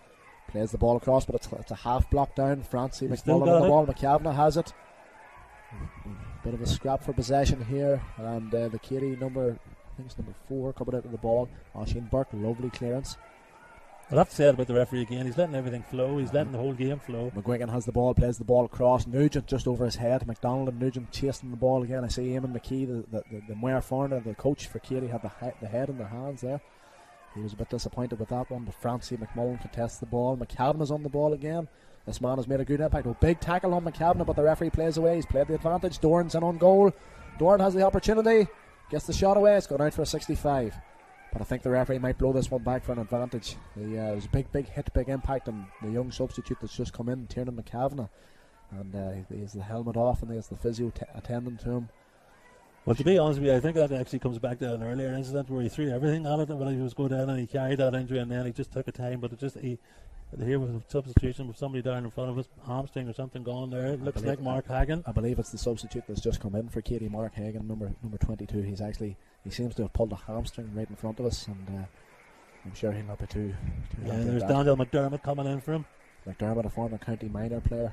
Plays the ball across, but it's a half block down. Francie McMullen on the ball. McCavanagh has it. Bit of a scrap for possession here, and the Keady number, I think it's number 4, coming out of the ball. Oisin Burke, lovely clearance. I'll have to say it about the referee again. He's letting everything flow. He's letting the whole game flow. McGuigan has the ball, plays the ball across. Nugent just over his head. McDonald and Nugent chasing the ball again. I see Eamon McKee, the Mayor foreigner, the coach for Keady, had the head in their hands there. He was a bit disappointed with that one, but Francie McMullen contests the ball. McCavanagh's on the ball again. This man has made a good impact. Oh, big tackle on McCavanagh, but the referee plays away. He's played the advantage. Doran's in on goal. Doran has the opportunity, gets the shot away. It's gone out for a 65. But I think the referee might blow this one back for an advantage. It was a big hit, big impact on the young substitute that's just come in, Tiernan McCavanagh. And he has the helmet off and he has the physio attending to him. Well, to be honest with you, I think that actually comes back to an earlier incident where he threw everything at it when he was going down and he carried that injury, and then he just took a time. But here was a substitution with somebody down in front of us, hamstring or something gone there. It looks like Mark Hagan. I believe it's the substitute that's just come in for Keady, Mark Hagan, number 22. He seems to have pulled a hamstring right in front of us, and I'm sure he'll not be too Yeah, happy there's with that. Daniel McDermott coming in for him. McDermott, a former county minor player,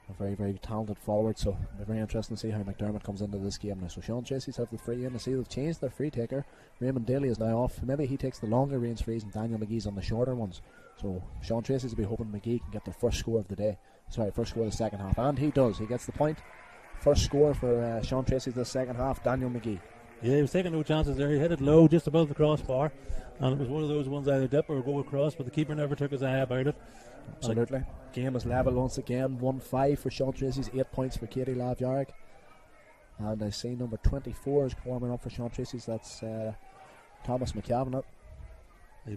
a very, very talented forward, so it'll be very interesting to see how McDermott comes into this game now. So Sean Traceys have the free in. I see they've changed their free taker. Raymond Daly is now off. Maybe he takes the longer range frees and Daniel McGee's on the shorter ones. So Sean Traceys will be hoping McGee can get their first score of the day. First score of the second half. And he does. He gets the point. First score for Sean Traceys this second half, Daniel McGee. Yeah, he was taking no chances there. He hit it low just above the crossbar, and it was one of those ones either dip or go across, but the keeper never took his eye about it. Absolutely. Game is level once again. 1-5 for Sean Traceys, 8 points for Keady Lavjarg. And I see number 24 is warming up for Sean Traceys. That's Thomas McCavan.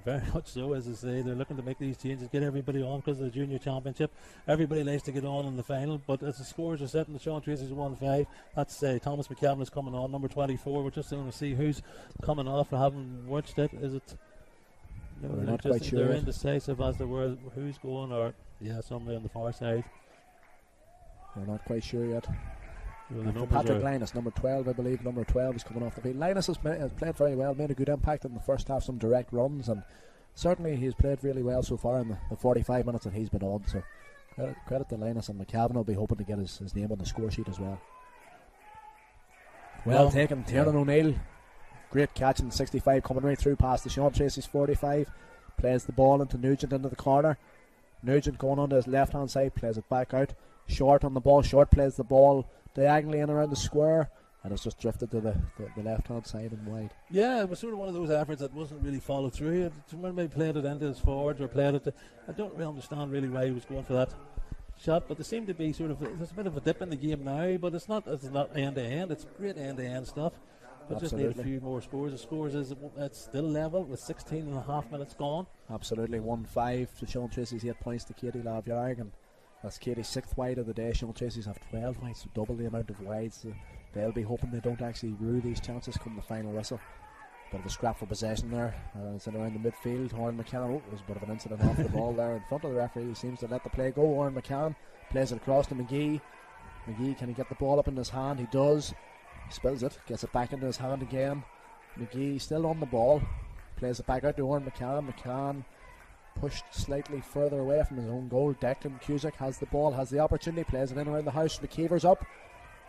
Very much so, as I say. They're looking to make these changes, get everybody on because of the junior championship. Everybody likes to get on in the final, but as the scores are set, and the Sean Traceys 1-5, that's Thomas McCavan is coming on, number 24. We're just going to see who's coming off. I haven't watched it. Is it? We're not quite sure. They're indecisive as to where who's going, or somebody on the far side. We're not quite sure yet. Well, Patrick Linus, number 12, I believe. Number 12 is coming off the field. Linus has played very well, made a good impact in the first half, some direct runs, and certainly he's played really well so far in the 45 minutes that he's been on. So credit to Linus, and McCavan will be hoping to get his name on the score sheet as well. Well taken, Tiernan O'Neill. Great catch in 65, coming right through past the Sean Traceys 45. Plays the ball into Nugent into the corner. Nugent going on to his left hand side, plays it back out. Short on the ball, Short plays the ball diagonally in around the square, and it's just drifted to the left hand side and wide. Yeah, it was sort of one of those efforts that wasn't really followed through. When they played it into his forwards or played it, I don't really understand really why he was going for that shot, but there seemed to be there's a bit of a dip in the game now, but it's not end to end. It's great end to end stuff. But Absolutely. Just need a few more scores. The scores it's still level with 16 and a half minutes gone. Absolutely. 1-5 to Sean Traceys, 8 points to Keady Lavjarg, and that's Keady's 6th wide of the day. Sean Traceys have 12 wides, so double the amount of wides. So they'll be hoping they don't actually rue these chances come the final whistle. Bit of a scrap for possession there. It's around the midfield. Oran McCann, there's a bit of an incident off the ball there in front of the referee. He seems to let the play go. Oran McCann plays it across to McGee. McGee, can he get the ball up in his hand? He does. He spills it, gets it back into his hand again. McGee still on the ball. Plays it back out to Oran McCann. McCann pushed slightly further away from his own goal. Declan Cusack has the ball, has the opportunity, plays it in around the house. McKeever's up,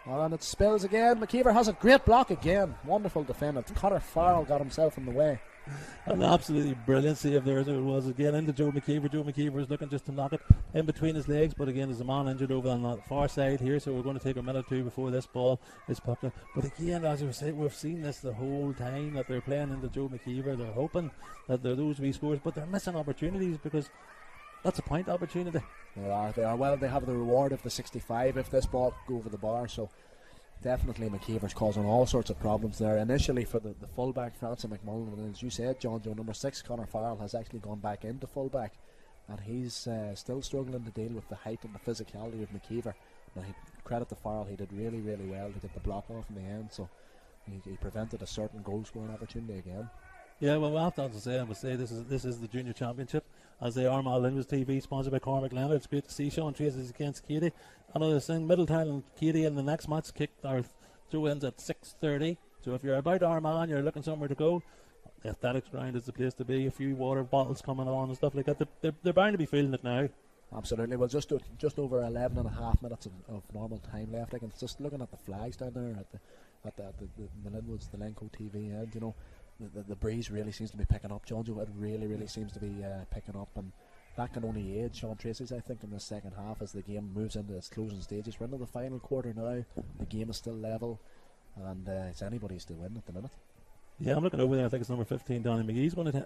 and it spills again. McKeever has a great block again. Wonderful defendant. Connor Farrell got himself in the way. An absolutely brilliant save there as it was again into Joe McKeever. Joe McKeever is looking just to knock it in between his legs, but again there's a man injured over on the far side here, so we're going to take a minute or two before this ball is popped up. But again, as we say, we've seen this the whole time that they're playing into Joe McKeever. They're hoping that there are those wee scores, but they're missing opportunities because that's a point opportunity. They are. Well, they have the reward of the 65 if this ball go over the bar, so definitely McKeever's causing all sorts of problems there. Initially for the fullback, Francis McMullen, and as you said, John Joe, number 6, Connor Farrell, has actually gone back into fullback, and he's still struggling to deal with the height and the physicality of McKeever. Now, credit to Farrell, he did really, really well to get the block off in the end, so he prevented a certain goal scoring opportunity again. Yeah, well, we'll have to say, this is the junior championship, as the Armagh-gaa TV, sponsored by Cormac Leonard. It's great to see Sean Traceys against Keady. Another thing, Middletown and Keady in the next match throw-ins at 6:30. So if you're about Armagh and you're looking somewhere to go, the athletics ground is the place to be. A few water bottles coming on and stuff like that. They're bound to be feeling it now. Absolutely. Well, just over 11 and a half minutes of normal time left. I can just looking at the flags down there at the Linwoods, the Lenco TV end. You know, the breeze really seems to be picking up, John Joe. It really seems to be picking up, and that can only aid Sean Traceys, I think, in the second half as the game moves into its closing stages. We're into the final quarter now. The game is still level, and it's anybody's to win at the minute. Yeah, I'm looking over there. I think it's number 15, Donny McGee's going to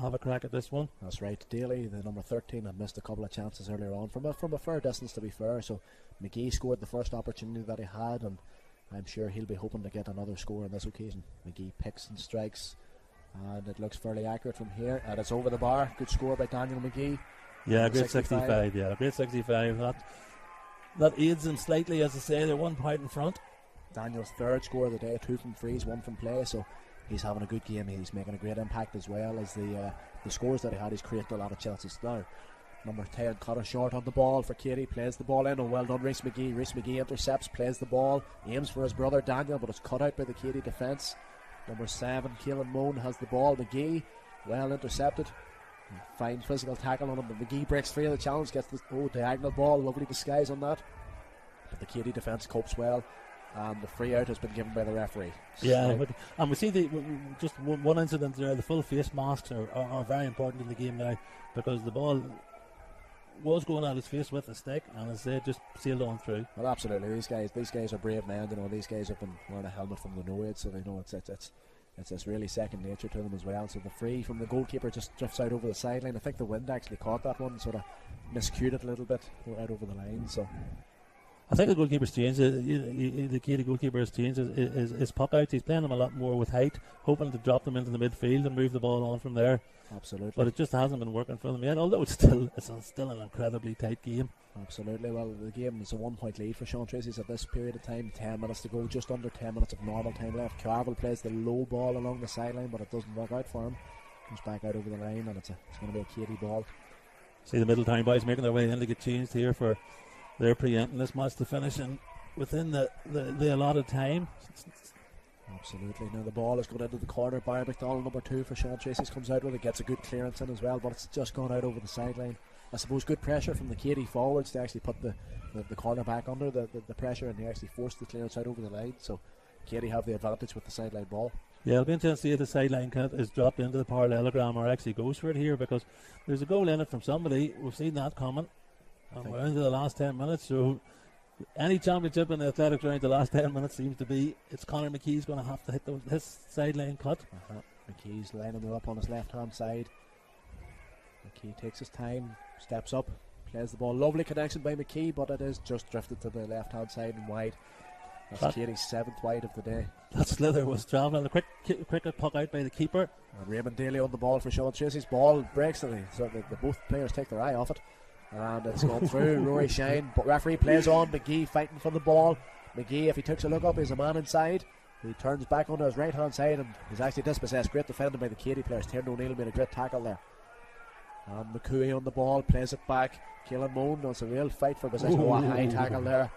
have a crack at this one. That's right. Daly, the number 13, had missed a couple of chances earlier on from a fair distance, to be fair. So McGee scored the first opportunity that he had, and I'm sure he'll be hoping to get another score on this occasion. McGee picks and strikes, and it looks fairly accurate from here, and it's over the bar. Good score by Daniel McGee. Yeah, great 65. Yeah, great 65. That aids them slightly, as I say. They're 1 point in front. Daniel's third score of the day, 2 from frees, 1 from play, so he's having a good game. He's making a great impact as well as the scores that he had. He's created a lot of chances now. Number 10 cut a short on the ball for Keady, plays the ball in. Oh, well done, Rhys McGee. Rhys McGee intercepts, plays the ball, aims for his brother Daniel, but it's cut out by the Keady defence. Number 7, Keelan Moan has the ball. McGee well intercepted. Fine physical tackle on him, but McGee breaks free of the challenge, gets the diagonal ball, lovely disguise on that. But the Keady defence copes well, and the free out has been given by the referee. Yeah, and we see just one incident there. The full face masks are very important in the game now, because the ball was going at his face with a stick, and as they just sailed on through. Well, absolutely, these guys are brave men. These guys have been wearing a helmet from the no-aid, so they know it's really second nature to them as well. So the free from the goalkeeper just drifts out over the sideline. I think the wind actually caught that one, sort of miscued it a little bit out over the line. So I think the goalkeeper's changed. The key to goalkeeper has changed is puck outs. He's playing them a lot more with height, hoping to drop them into the midfield and move the ball on from there. Absolutely. But it just hasn't been working for them yet, although it's still an incredibly tight game. Absolutely. Well, the game is a 1 point lead for Sean Traceys at this period of time. 10 minutes to go, just under 10 minutes of normal time left. Carville plays the low ball along the sideline, but it doesn't work out for him. Comes back out over the line, and it's going to be a Keady ball. See the Middletown boys making their way in to get changed here for their preempting this match to finish in within the allotted time. Absolutely. Now the ball is going into the corner. Barry McDonald, number 2 for Sean Traceys, comes out with it, gets a good clearance in as well, but it's just gone out over the sideline. I suppose good pressure from the Keady forwards to actually put the corner back under the pressure, and they actually forced the clearance out over the line. So Keady have the advantage with the sideline ball. Yeah, it'll be interesting to see if the sideline cut is dropped into the parallelogram or actually goes for it here, because there's a goal in it from somebody. We've seen that coming, and we're into the last 10 minutes, so any championship in the athletics round, the last 10 minutes seems to be it's Conor McKee's going to have to hit his sideline cut. McKee's lining it up on his left hand side. McKee takes his time, steps up, plays the ball. Lovely connection by McKee, but it is just drifted to the left hand side and wide. That's Keady's 7th wide of the day. That slither was travelling. A quick puck out by the keeper. And Raymond Daly on the ball for Sean Traceys. Ball breaks, and both players take their eye off it. And it's gone through. Rory Shine, but referee plays on. McGee fighting for the ball. McGee, if he takes a look up, he's a man inside. He turns back onto his right hand side, and he's actually dispossessed. Great defending by the Keady players. Tiernan O'Neill made a great tackle there. And McCooey on the ball, plays it back. Keelan Moan, it's a real fight for position. A high tackle there.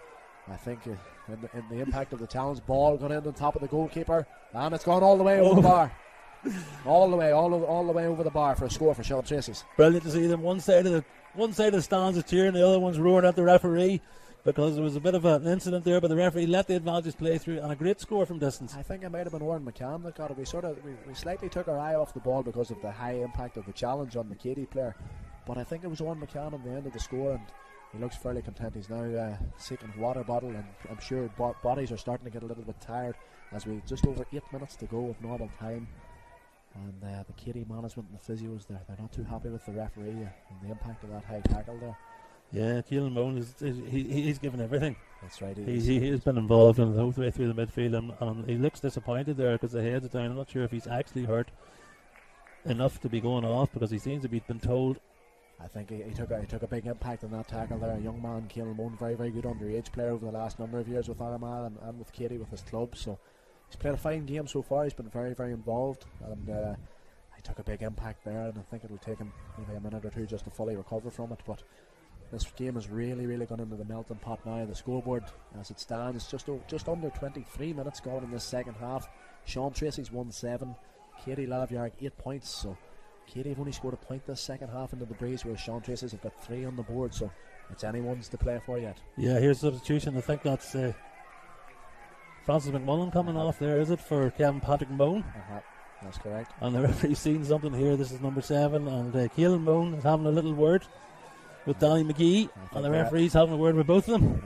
I think in the impact of the challenge, ball gone in on top of the goalkeeper, and it's gone all the way over the bar. All the way over the bar for a score for Sean Traceys. Brilliant to see them. One side of the stands is cheering, the other one's roaring at the referee, because there was a bit of an incident there, but the referee let the advantage play through, and a great score from distance. I think it might have been Warren McCann that got it. We slightly took our eye off the ball because of the high impact of the challenge on the Keady player, but I think it was Warren McCann on the end of the score, and he looks fairly content. He's now seeking water bottle, and I'm sure bodies are starting to get a little bit tired as we just over 8 minutes to go of normal time. And the Keady management and the physios, they're not too happy with the referee and the impact of that high tackle there. Yeah, Keelan Moan he's given everything. That's right. He has been involved in the whole way through the midfield, and he looks disappointed there because the head's down. I'm not sure if he's actually hurt enough to be going off, because he seems to be been told. I think he took a big impact on that tackle there. A young man, Keelan Moan, very, very good underage player over the last number of years with Armagh and with Keady with his club. So he's played a fine game so far. He's been very, very involved, and he took a big impact there, and I think it'll take him maybe a minute or two just to fully recover from it. But this game is really, really gone into the melting pot now. The scoreboard, as it stands, just under 23 minutes gone in this second half. Sean Traceys 1-7, Keady Lavyark 8 points. So Keady have only scored a point this second half into the breeze, whereas Sean Traceys have got 3 on the board. So it's anyone's to play for yet. Yeah, here's a substitution. I think that's Francis McMullen coming off there, is it, for Kevin Patrick Moan? That's correct. And the referee's seen something here. This is number 7, and Keelan Moan is having a little word with Danny McGee, and the referee's having a word with both of them.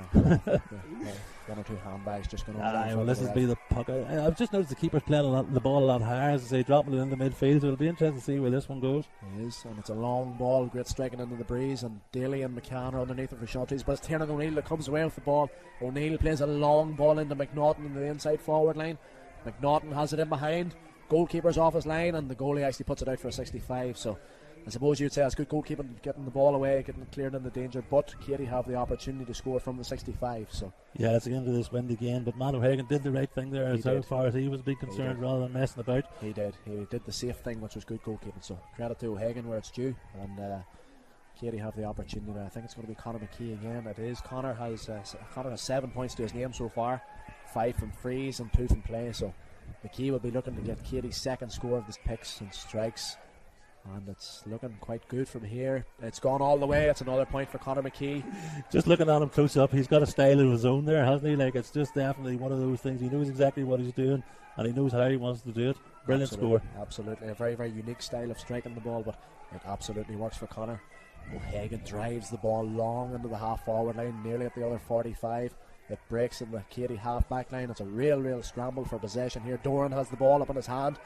One or two handbags just going on. Well, this will be the puck. I've just noticed the keeper's playing the ball a lot higher, as I say, dropping it into midfield, so it'll be interesting to see where this one goes. It is, and it's a long ball, great striking into the breeze, and Daly and McCann are underneath it for shot trees, but it's Tiernan O'Neill that comes away with the ball. O'Neill plays a long ball into McNaughton in the inside forward line. McNaughton has it in behind, goalkeeper's off his line, and the goalie actually puts it out for a 65, so I suppose you'd say it's good goalkeeping, getting the ball away, getting it cleared into danger, but Keady have the opportunity to score from the 65. So yeah, it's again to this wind again, but Matt O'Hagan did the right thing there as far as he was being concerned, rather than messing about. He did the safe thing, which was good goalkeeping, so credit to O'Hagan where it's due, and Keady have the opportunity. I think it's going to be Conor McKee again. It is. Connor has 7 points to his name so far, 5 from frees and 2 from play, so McKee will be looking to get Keady's second score of his picks and strikes. And it's looking quite good from here. It's gone all the way. It's another point for Conor McKee. Just looking at him close up, he's got a style of his own there, hasn't he? Like, it's just definitely one of those things. He knows exactly what he's doing, and he knows how he wants to do it. Brilliant score. Absolutely. A very, very unique style of striking the ball, but it absolutely works for Conor. O'Hagan drives the ball long into the half-forward line, nearly at the other 45. It breaks in the Keady half-back line. It's a real scramble for possession here. Doran has the ball up in his hand.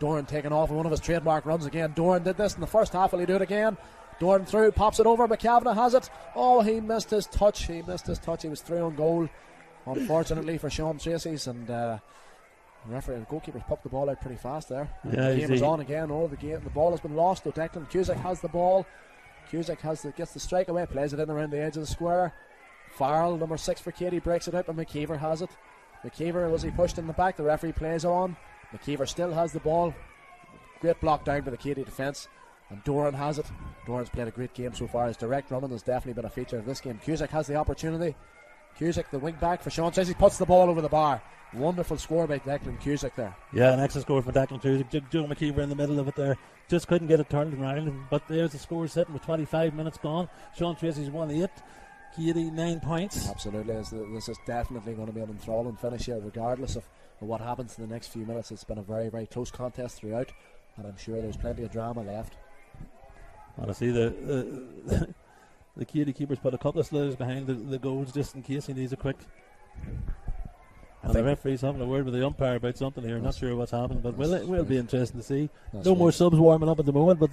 Doran taking off on one of his trademark runs again. Doran did this in the first half. Will he do it again? Doran through, pops it over. McCavanagh has it. Oh, he missed his touch. He was through on goal, unfortunately, for Sean Traceys. And the goalkeeper's popped the ball out pretty fast there. Yeah, the game is on again. The ball has been lost. Declan Cusack has the ball. Cusack gets the strike away, plays it in around the edge of the square. Farrell, number 6 for Keady, breaks it out, but McKeever has it. McKeever, was he pushed in the back? The referee plays on. McKeever still has the ball. Great block down by the Keady defence. And Doran has it. Doran's played a great game so far. His direct running has definitely been a feature of this game. Cusack has the opportunity. Cusack, the wing back for Sean Tracy, puts the ball over the bar. Wonderful score by Declan Cusack there. Yeah, an excellent score for Declan Cusack. Joe McKeever in the middle of it there. Just couldn't get it turned around. But there's the score sitting with 25 minutes gone. Sean Tracy's won 8. Keady 9 points. Absolutely. This is definitely going to be an enthralling finish here, regardless of what happens in the next few minutes. It's been a very, very close contest throughout, and I'm sure there's plenty of drama left. Honestly, the Keady keeper's put a couple of slurs behind the goals just in case he needs a quick. And the referee's having a word with the umpire about something here. Not sure what's happened, but will be interesting to see. No more subs warming up at the moment, but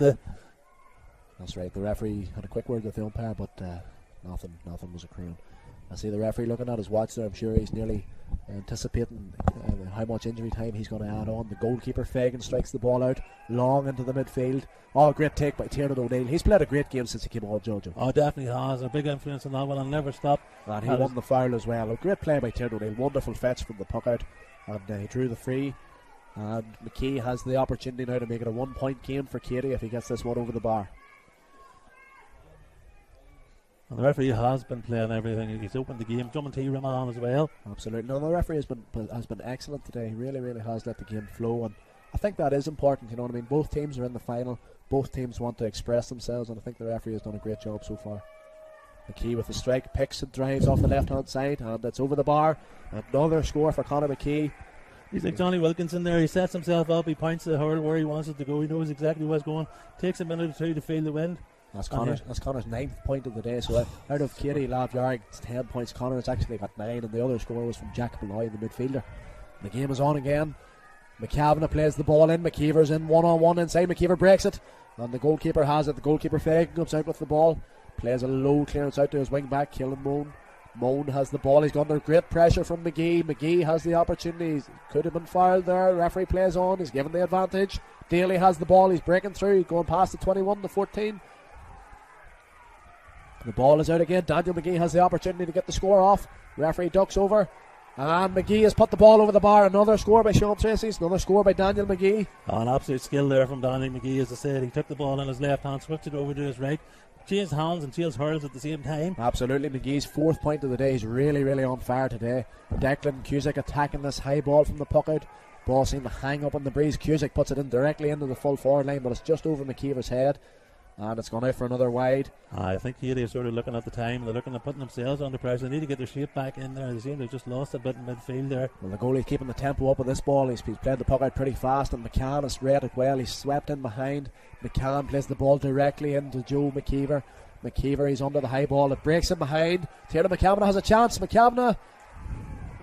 that's right. The referee had a quick word with the umpire, but nothing was accruing. I see the referee looking at his watch there. I'm sure he's nearly anticipating how much injury time he's going to add on. The goalkeeper Fagan strikes the ball out long into the midfield. Oh, great take by Tiernan O'Neill. He's played a great game since he came on, Jojo. Oh, definitely has. A big influence on that one. I'll never stop. And he won the foul as well. A great play by Tiernan O'Neill. Wonderful fetch from the puck out. And he drew the free. And McKee has the opportunity now to make it a 1 point game for Keady if he gets this one over the bar. And the referee has been playing everything. He's opened the game. Drummond T. Ramadan as well. Absolutely. No, the referee has been excellent today. He really has let the game flow, and I think that is important. You know what I mean? Both teams are in the final. Both teams want to express themselves, and I think the referee has done a great job so far. McKee with the strike, picks and drives off the left-hand side, and it's over the bar. Another score for Conor McKee. He's like Johnny Wilkinson there. He sets himself up. He points the hurl where he wants it to go. He knows exactly what's going. Takes a minute or two to feel the wind. That's Connor's 9th point of the day. So out of Keady, Lavjarg, it's 10 points. Connor's actually got 9, and the other score was from Jack Malloy, the midfielder. The game is on again. McCavanagh plays the ball in. McKeever's in 1-on-1 inside. McKeever breaks it, and the goalkeeper has it. The goalkeeper Fagan comes out with the ball, plays a low clearance out to his wing back, Killen Moan. Moan has the ball. He's got under great pressure from McGee. McGee has the opportunity. He could have been fouled there. Referee plays on. He's given the advantage. Daly has the ball. He's breaking through, going past the 21 to 14. The ball is out again. Daniel McGee has the opportunity to get the score off. Referee ducks over, and McGee has put the ball over the bar. Another score by Sean Traceys. Another score by Daniel McGee. An absolute skill there from Daniel McGee. As I said, he took the ball in his left hand, switched it over to his right, changed hands and changed hurls at the same time. Absolutely. McGee's 4th point of the day. He's really on fire today. Declan Cusack attacking this high ball from the puck out. Ball seemed to hang up on the breeze. Cusack puts it in directly into the full forward line, but it's just over McKeever's head. And it's gone out for another wide. I think Keady is sort of looking at the time. They're looking at putting themselves under pressure. They need to get their shape back in there. They seem to have just lost a bit in midfield there. Well, the goalie's keeping the tempo up with this ball. He's played the puck out pretty fast, and McCann has read it well. He's swept in behind. McCann plays the ball directly into Joe McKeever. McKeever, he's under the high ball. It breaks in behind. Tiernan McCavanagh has a chance. McCavanagh,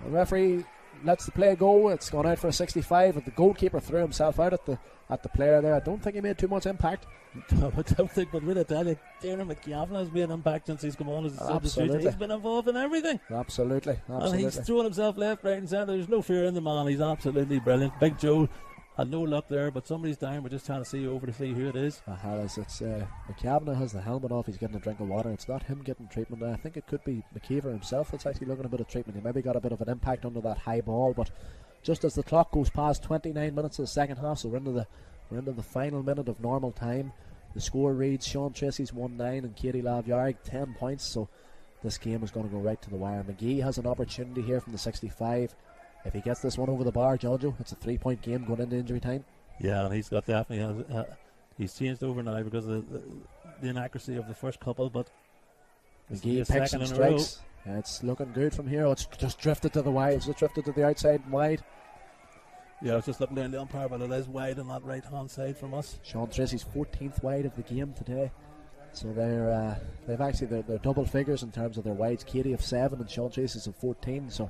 the referee lets the play go. It's gone out for a 65, but the goalkeeper threw himself out at the player there. I don't think he made too much impact. I don't think, but really, Tiernan McCavanagh has made an impact since he's come on as a substitute. He's been involved in everything. Absolutely. And he's throwing himself left, right, and centre. There's no fear in the man. He's absolutely brilliant. Big Joe had no luck there, but somebody's down. We're just trying to see over to see who it is. It's McCavanagh has the helmet off. He's getting a drink of water. It's not him getting treatment. I think it could be McKeever himself that's actually looking a bit of treatment. He maybe got a bit of an impact under that high ball, but just as the clock goes past 29 minutes of the second half, so we're into the final minute of normal time. The score reads Sean Traceys 1-9 and Keady Lavjarg 10 points, so this game is going to go right to the wire. McGee has an opportunity here from the 65. If he gets this one over the bar, Jojo, it's a 3-point game going into injury time. Yeah, and he's got definitely He's changed over now because of the inaccuracy of the first couple, but McGee picks and strikes. It's looking good from here. It's just drifted to the wide. It's just drifted to the outside and wide. Yeah, I was just looking down the umpire, but it is wide on that right-hand side from us. Sean Tracy's 14th wide of the game today. So they're double figures in terms of their wides. Keady have 7 and Sean Tracy's have 14. So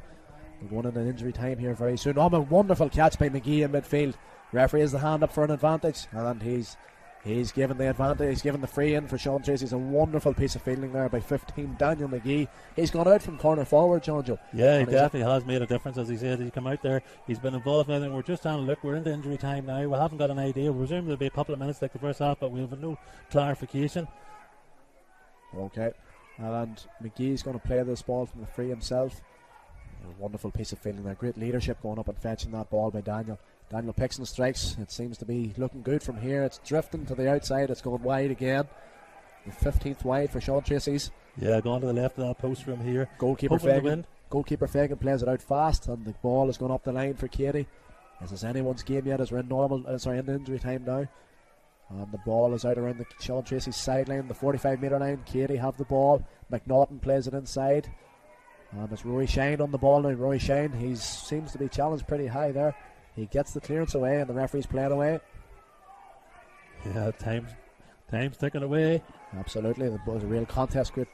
we're going into an injury time here very soon. A wonderful catch by McGee in midfield. Referee has the hand up for an advantage, and he's given the advantage. He's given the free in for Sean Tracy's. A wonderful piece of fielding there by 15 Daniel McGee. He's gone out from corner forward, John Joe. Yeah, he definitely has made a difference, as he said. He's come out there, he's been involved in it, and we're just trying to look. We're into injury time now. We haven't got an idea. We presume there'll be a couple of minutes like the first half, but we have no clarification. Okay, and McGee's going to play this ball from the free himself. A wonderful piece of fielding there. Great leadership going up and fetching that ball by Daniel. Daniel picks and strikes. It seems to be looking good from here. It's drifting to the outside. It's going wide again. The 15th wide for Sean Tracy's. Yeah, going to the left of that post from here. Goalkeeper Fagan plays it out fast, and the ball is going up the line for Keady. This is anyone's game yet, as we're in injury time now. And the ball is out around the Sean Tracy's sideline, the 45-metre line. Keady have the ball. McNaughton plays it inside. And it's Rory Shine on the ball now. Rory Shine, he seems to be challenged pretty high there. He gets the clearance away, and the referee's playing away. Yeah, time's ticking away. Absolutely, there was a real contest. Great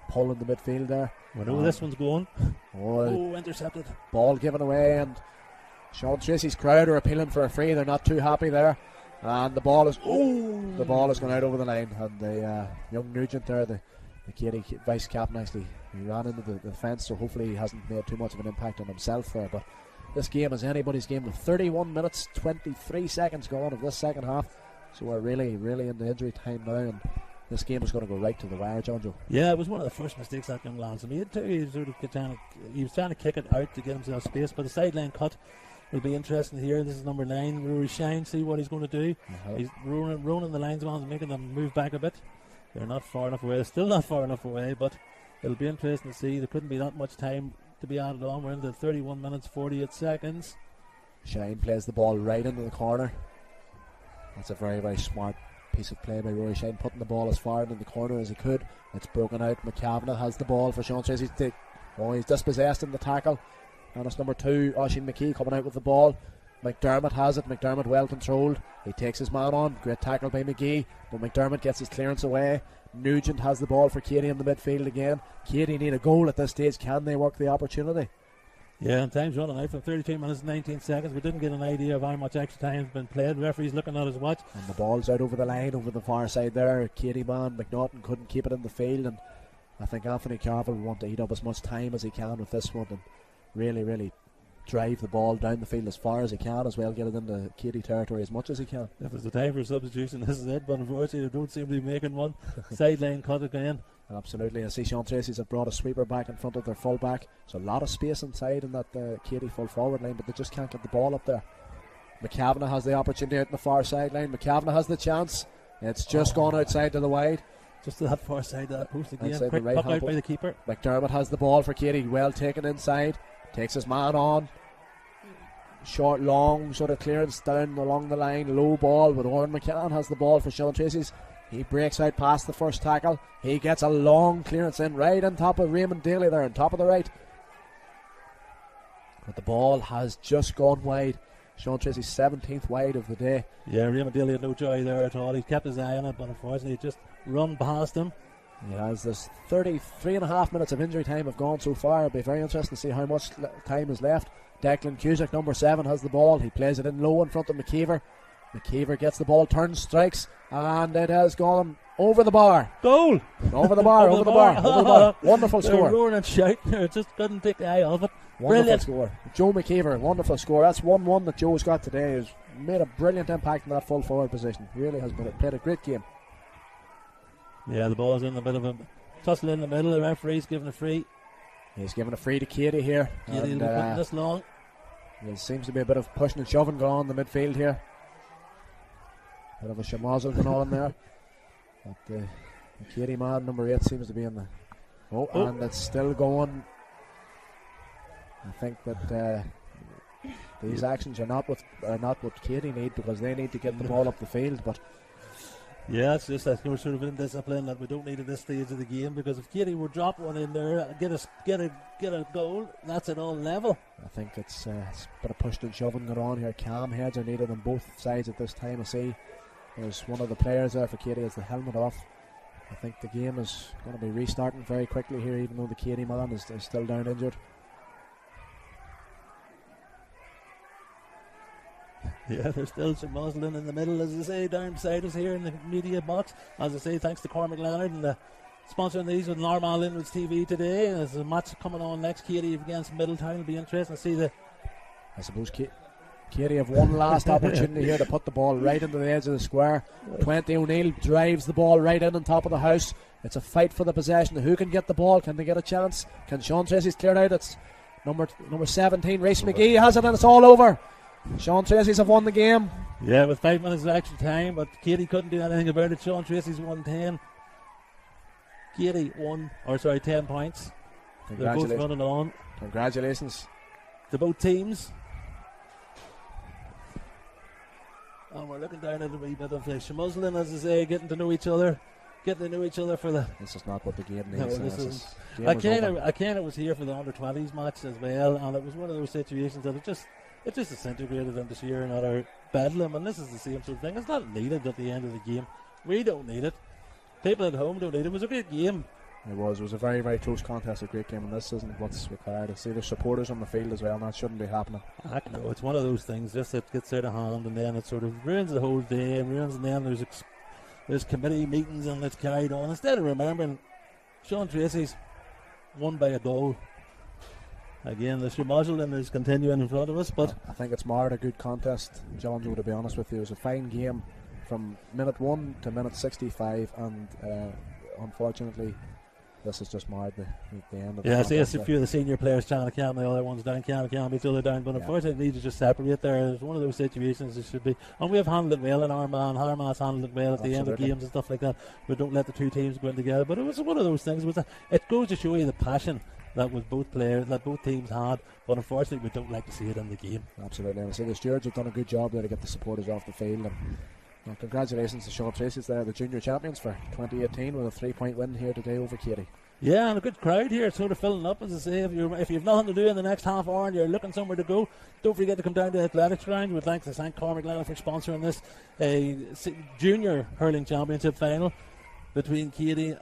pull in the midfield there. We know this one's going. Oh, intercepted. Ball given away, and Sean Tracy's crowd are appealing for a free. They're not too happy there. And the ball is gone out over the line, and the young Nugent there, the Keady vice captain, actually, he ran into the fence, so hopefully he hasn't made too much of an impact on himself there. But this game is anybody's game with 31 minutes 23 seconds gone of this second half, so we're really in the injury time now, and this game is going to go right to the wire, John Joe. Yeah, it was one of the first mistakes that young Lance made too. He was trying to kick it out to get himself space, but the sideline cut will be interesting here. This is number 9, Rory Shine. See what he's going to do. He's rolling the lines on, making them move back a bit. They're not far enough away. They're still not far enough away, but it'll be interesting to see. There couldn't be that much time to be added on. We're into 31 minutes 48 seconds. Shine plays the ball right into the corner. That's a very smart piece of play by Rory Shine, putting the ball as far into the corner as he could. It's broken out. McCavanagh has the ball for Sean Tracy. He's dispossessed in the tackle, and it's number 2, Oisin McKee, coming out with the ball. McDermott has it. McDermott well controlled. He takes his man on. Great tackle by McGee, but McDermott gets his clearance away. Nugent has the ball for Keady in the midfield again. Keady need a goal at this stage. Can they work the opportunity? Yeah, and time's running out from 32 minutes and 19 seconds. We didn't get an idea of how much extra time has been played. The referee's looking at his watch. And the ball's out over the line, over the far side there. Keady man, McNaughton couldn't keep it in the field, and I think Anthony Carville will want to eat up as much time as he can with this one and really drive the ball down the field as far as he can, as well get it into Keady territory as much as he can. If it's the time for substitution, this is it, but unfortunately they don't seem to be making one. Sideline cut again. Absolutely. I see Sean Tracy's have brought a sweeper back in front of their full back. There's a lot of space inside in that Keady full forward line, but they just can't get the ball up there. McCavanagh has the opportunity out in the far sideline. McCavanagh has the chance. It's just gone outside to the wide. Just to that far side of that post again. Outside Quick right puck out by the keeper. McDermott has the ball for Keady. Well taken inside. Takes his man on. Short, long sort of clearance down along the line. Low ball, but Oran McCann has the ball for Sean Tracy's. He breaks out past the first tackle. He gets a long clearance in right on top of Raymond Daly there on top of the right. But the ball has just gone wide. Sean Tracy's 17th wide of the day. Yeah, Raymond Daly had no joy there at all. He kept his eye on it, but unfortunately it just run past him. He has this 33.5 minutes of injury time have gone so far. It'll be very interesting to see how much time is left. Declan Cusack, number 7, has the ball. He plays it in low in front of McKeever. McKeever gets the ball, turns, strikes, and it has gone over the bar. Goal! Over the bar, over the bar. Wonderful score. Roaring and shouting there, just couldn't take the eye off it. Wonderful Brilliant score. Joe McKeever, wonderful score. That's 1-1 that Joe's got today. He's made a brilliant impact in that full forward position. Really has played a great game. Yeah, the ball's in the middle of him. Tussle in the middle, the referee's giving a free. He's giving a free to Keady here. Keady will be putting this long. There seems to be a bit of pushing and shoving going on in the midfield here. Bit of a shamazel going on there. But the Keady man, number 8, seems to be in the... And it's still going. I think that these actions are not what Keady need, because they need to get the ball up the field. But Yeah, it's just that we're sort of indisciplined that we don't need at this stage of the game, because if Keady would drop one in there, get a goal, that's it all level. I think it's a bit of push and shoving going on here. Calm heads are needed on both sides at this time. I see there's one of the players there for Keady has the helmet off. I think the game is going to be restarting very quickly here, even though the Keady man is still down injured. Yeah, there's still some muslin in the middle, as I say, down beside us here in the media box. As I say, thanks to Cormac Leonard and sponsoring these with Armagh-Gaa TV today. And there's a match coming on next, Keady against Middletown. It'll be interesting to see I suppose Keady have one last opportunity here to put the ball right into the edge of the square. 20 O'Neill drives the ball right in on top of the house. It's a fight for the possession. Who can get the ball? Can they get a chance? Can Sean Traceys clear it out? It's number 17, Rhys McGee has it, and it's all over. Sean Traceys have won the game. Yeah, with 5 minutes of extra time, but Keady couldn't do anything about it. Sean Traceys won 10. Keady 10 points. They're both running on. Congratulations to both teams. And we're looking down at a wee bit of schmuzzling, as I say, getting to know each other for the. This is not what the game needs. No, this isn't. I kind of was here for the under-20s match as well, and it was one of those situations that it just disintegrated into sheer and utter bedlam, and this is the same sort of thing. It's not needed at the end of the game. We don't need it. People at home don't need it. It was a great game. It was a very, very close contest, a great game, and this isn't what's required. I see there's supporters on the field as well, and that shouldn't be happening. No, it's one of those things, just it gets out of hand, and then it sort of ruins the whole day, and then there's committee meetings, and it's carried on. Instead of remembering, Sean Traceys won by a goal. Again, the schmuzzling is continuing in front of us, but I think it's marred a good contest, John Joe, to be honest with you. It was a fine game from minute 1 to minute 65, and unfortunately this has just marred the end of the contest. I see a few of the senior players trying to calm the other ones down, calm each other down, but unfortunately need to just separate there. It's one of those situations it should be, and we have handled it well in Armagh, and Armagh's handled it well at the end of games and stuff like that. We don't let the two teams go in together, but it was one of those things. It goes to show you the passion that both teams had, but unfortunately we don't like to see it in the game. Absolutely, and I say the stewards have done a good job there to get the supporters off the field, and congratulations to Sean Traceys there, the junior champions for 2018, with a 3-point win here today over Keady. Yeah, and a good crowd here. It's sort of filling up, as I say. If you've nothing to do in the next half hour and you're looking somewhere to go, don't forget to come down to the Athletics Ground. We'd like to thank Cormac Leonard for sponsoring this junior hurling championship final between Keady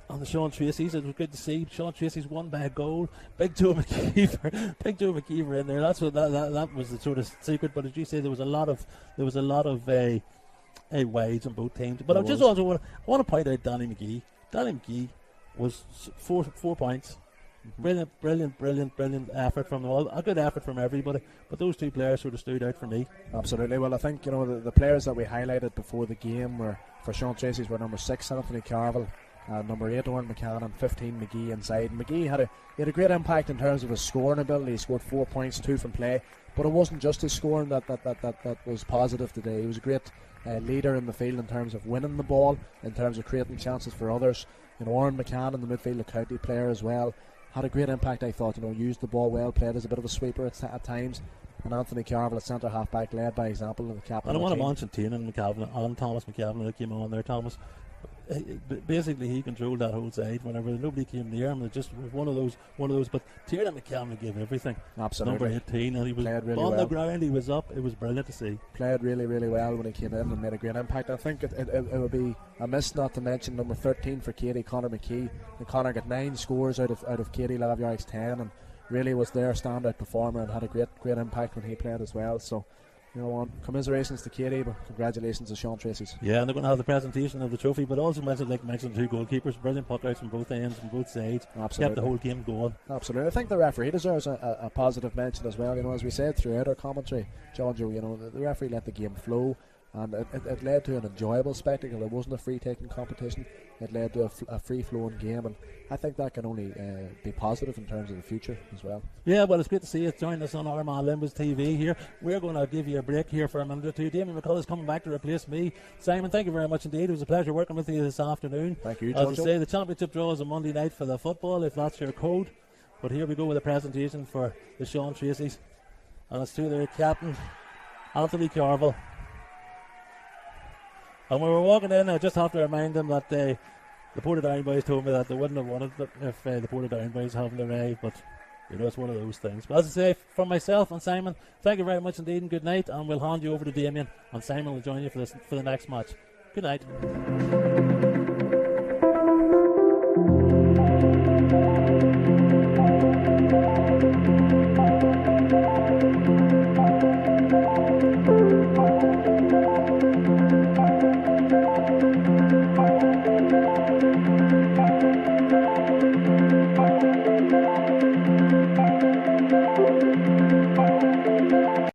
and the Sean Traceys. It was good to see Sean Traceys won by a goal. Big Joe McKeever in there. That's what that was the sort of secret. But as you say, there was a lot of wides on both teams. But I just also want to point out Danny McGee. Danny McGee was 4 points. Brilliant effort from them all. A good effort from everybody. But those two players sort of stood out for me. Absolutely. Well, I think the players that we highlighted before the game were for Sean Traceys were number 6 Anthony Carville, number 8 Owen McCann, and 15 McGee inside. McGee had a great impact in terms of his scoring ability. He scored 4 points, 2 from play. But it wasn't just his scoring that was positive today. He was a great leader in the field in terms of winning the ball, in terms of creating chances for others. Owen McCann in the midfield, a county player as well, had a great impact. I thought, used the ball well, played as a bit of a sweeper at times. And Anthony Carville, at centre half back, led by example of the captain. I don't want to mention Tiernan McCavan, Alan Thomas McCavan that came on there. Thomas, basically he controlled that whole side whenever nobody came near him. It just was one of those. But Tiernan McCavan gave everything. Absolutely. Number 18, and he was really on well. The ground. He was up. It was brilliant to see. Played really, really well when he came in and made a great impact. I think it would be amiss not to mention number 13 for Keady, Conor McKee. And Conor got 9 scores out of Keady Lavyarik's 10, and really was their standout performer and had a great impact when he played as well. So, commiserations to Keady, but congratulations to Sean Traceys. Yeah, and they're going to have the presentation of the trophy, but also mention the 2 goalkeepers, brilliant puck outs from both ends, from both sides. Absolutely. Kept the whole game going. Absolutely. I think the referee deserves a positive mention as well. As we said throughout our commentary, John Joe, the referee let the game flow, and it led to an enjoyable spectacle. It wasn't a free-taking competition. It led to a free-flowing game, and I think that can only be positive in terms of the future as well. Yeah, well, it's great to see you join us on Armagh-Gaa TV here. We're going to give you a break here for a minute or two. Damien McCullough is coming back to replace me. Simon, thank you very much indeed. It was a pleasure working with you this afternoon. Thank you, John. As I say, the championship draw is a Monday night for the football, if that's your code. But here we go with a presentation for the Sean Traceys. And it's to their captain, Anthony Carville. And when we were walking in, I just have to remind them that the Portadown boys told me that they wouldn't have won it if the Portadown boys haven't arrived, but it's one of those things. But as I say, from myself and Simon, thank you very much indeed and good night, and we'll hand you over to Damien, and Simon will join you for the next match. Good night.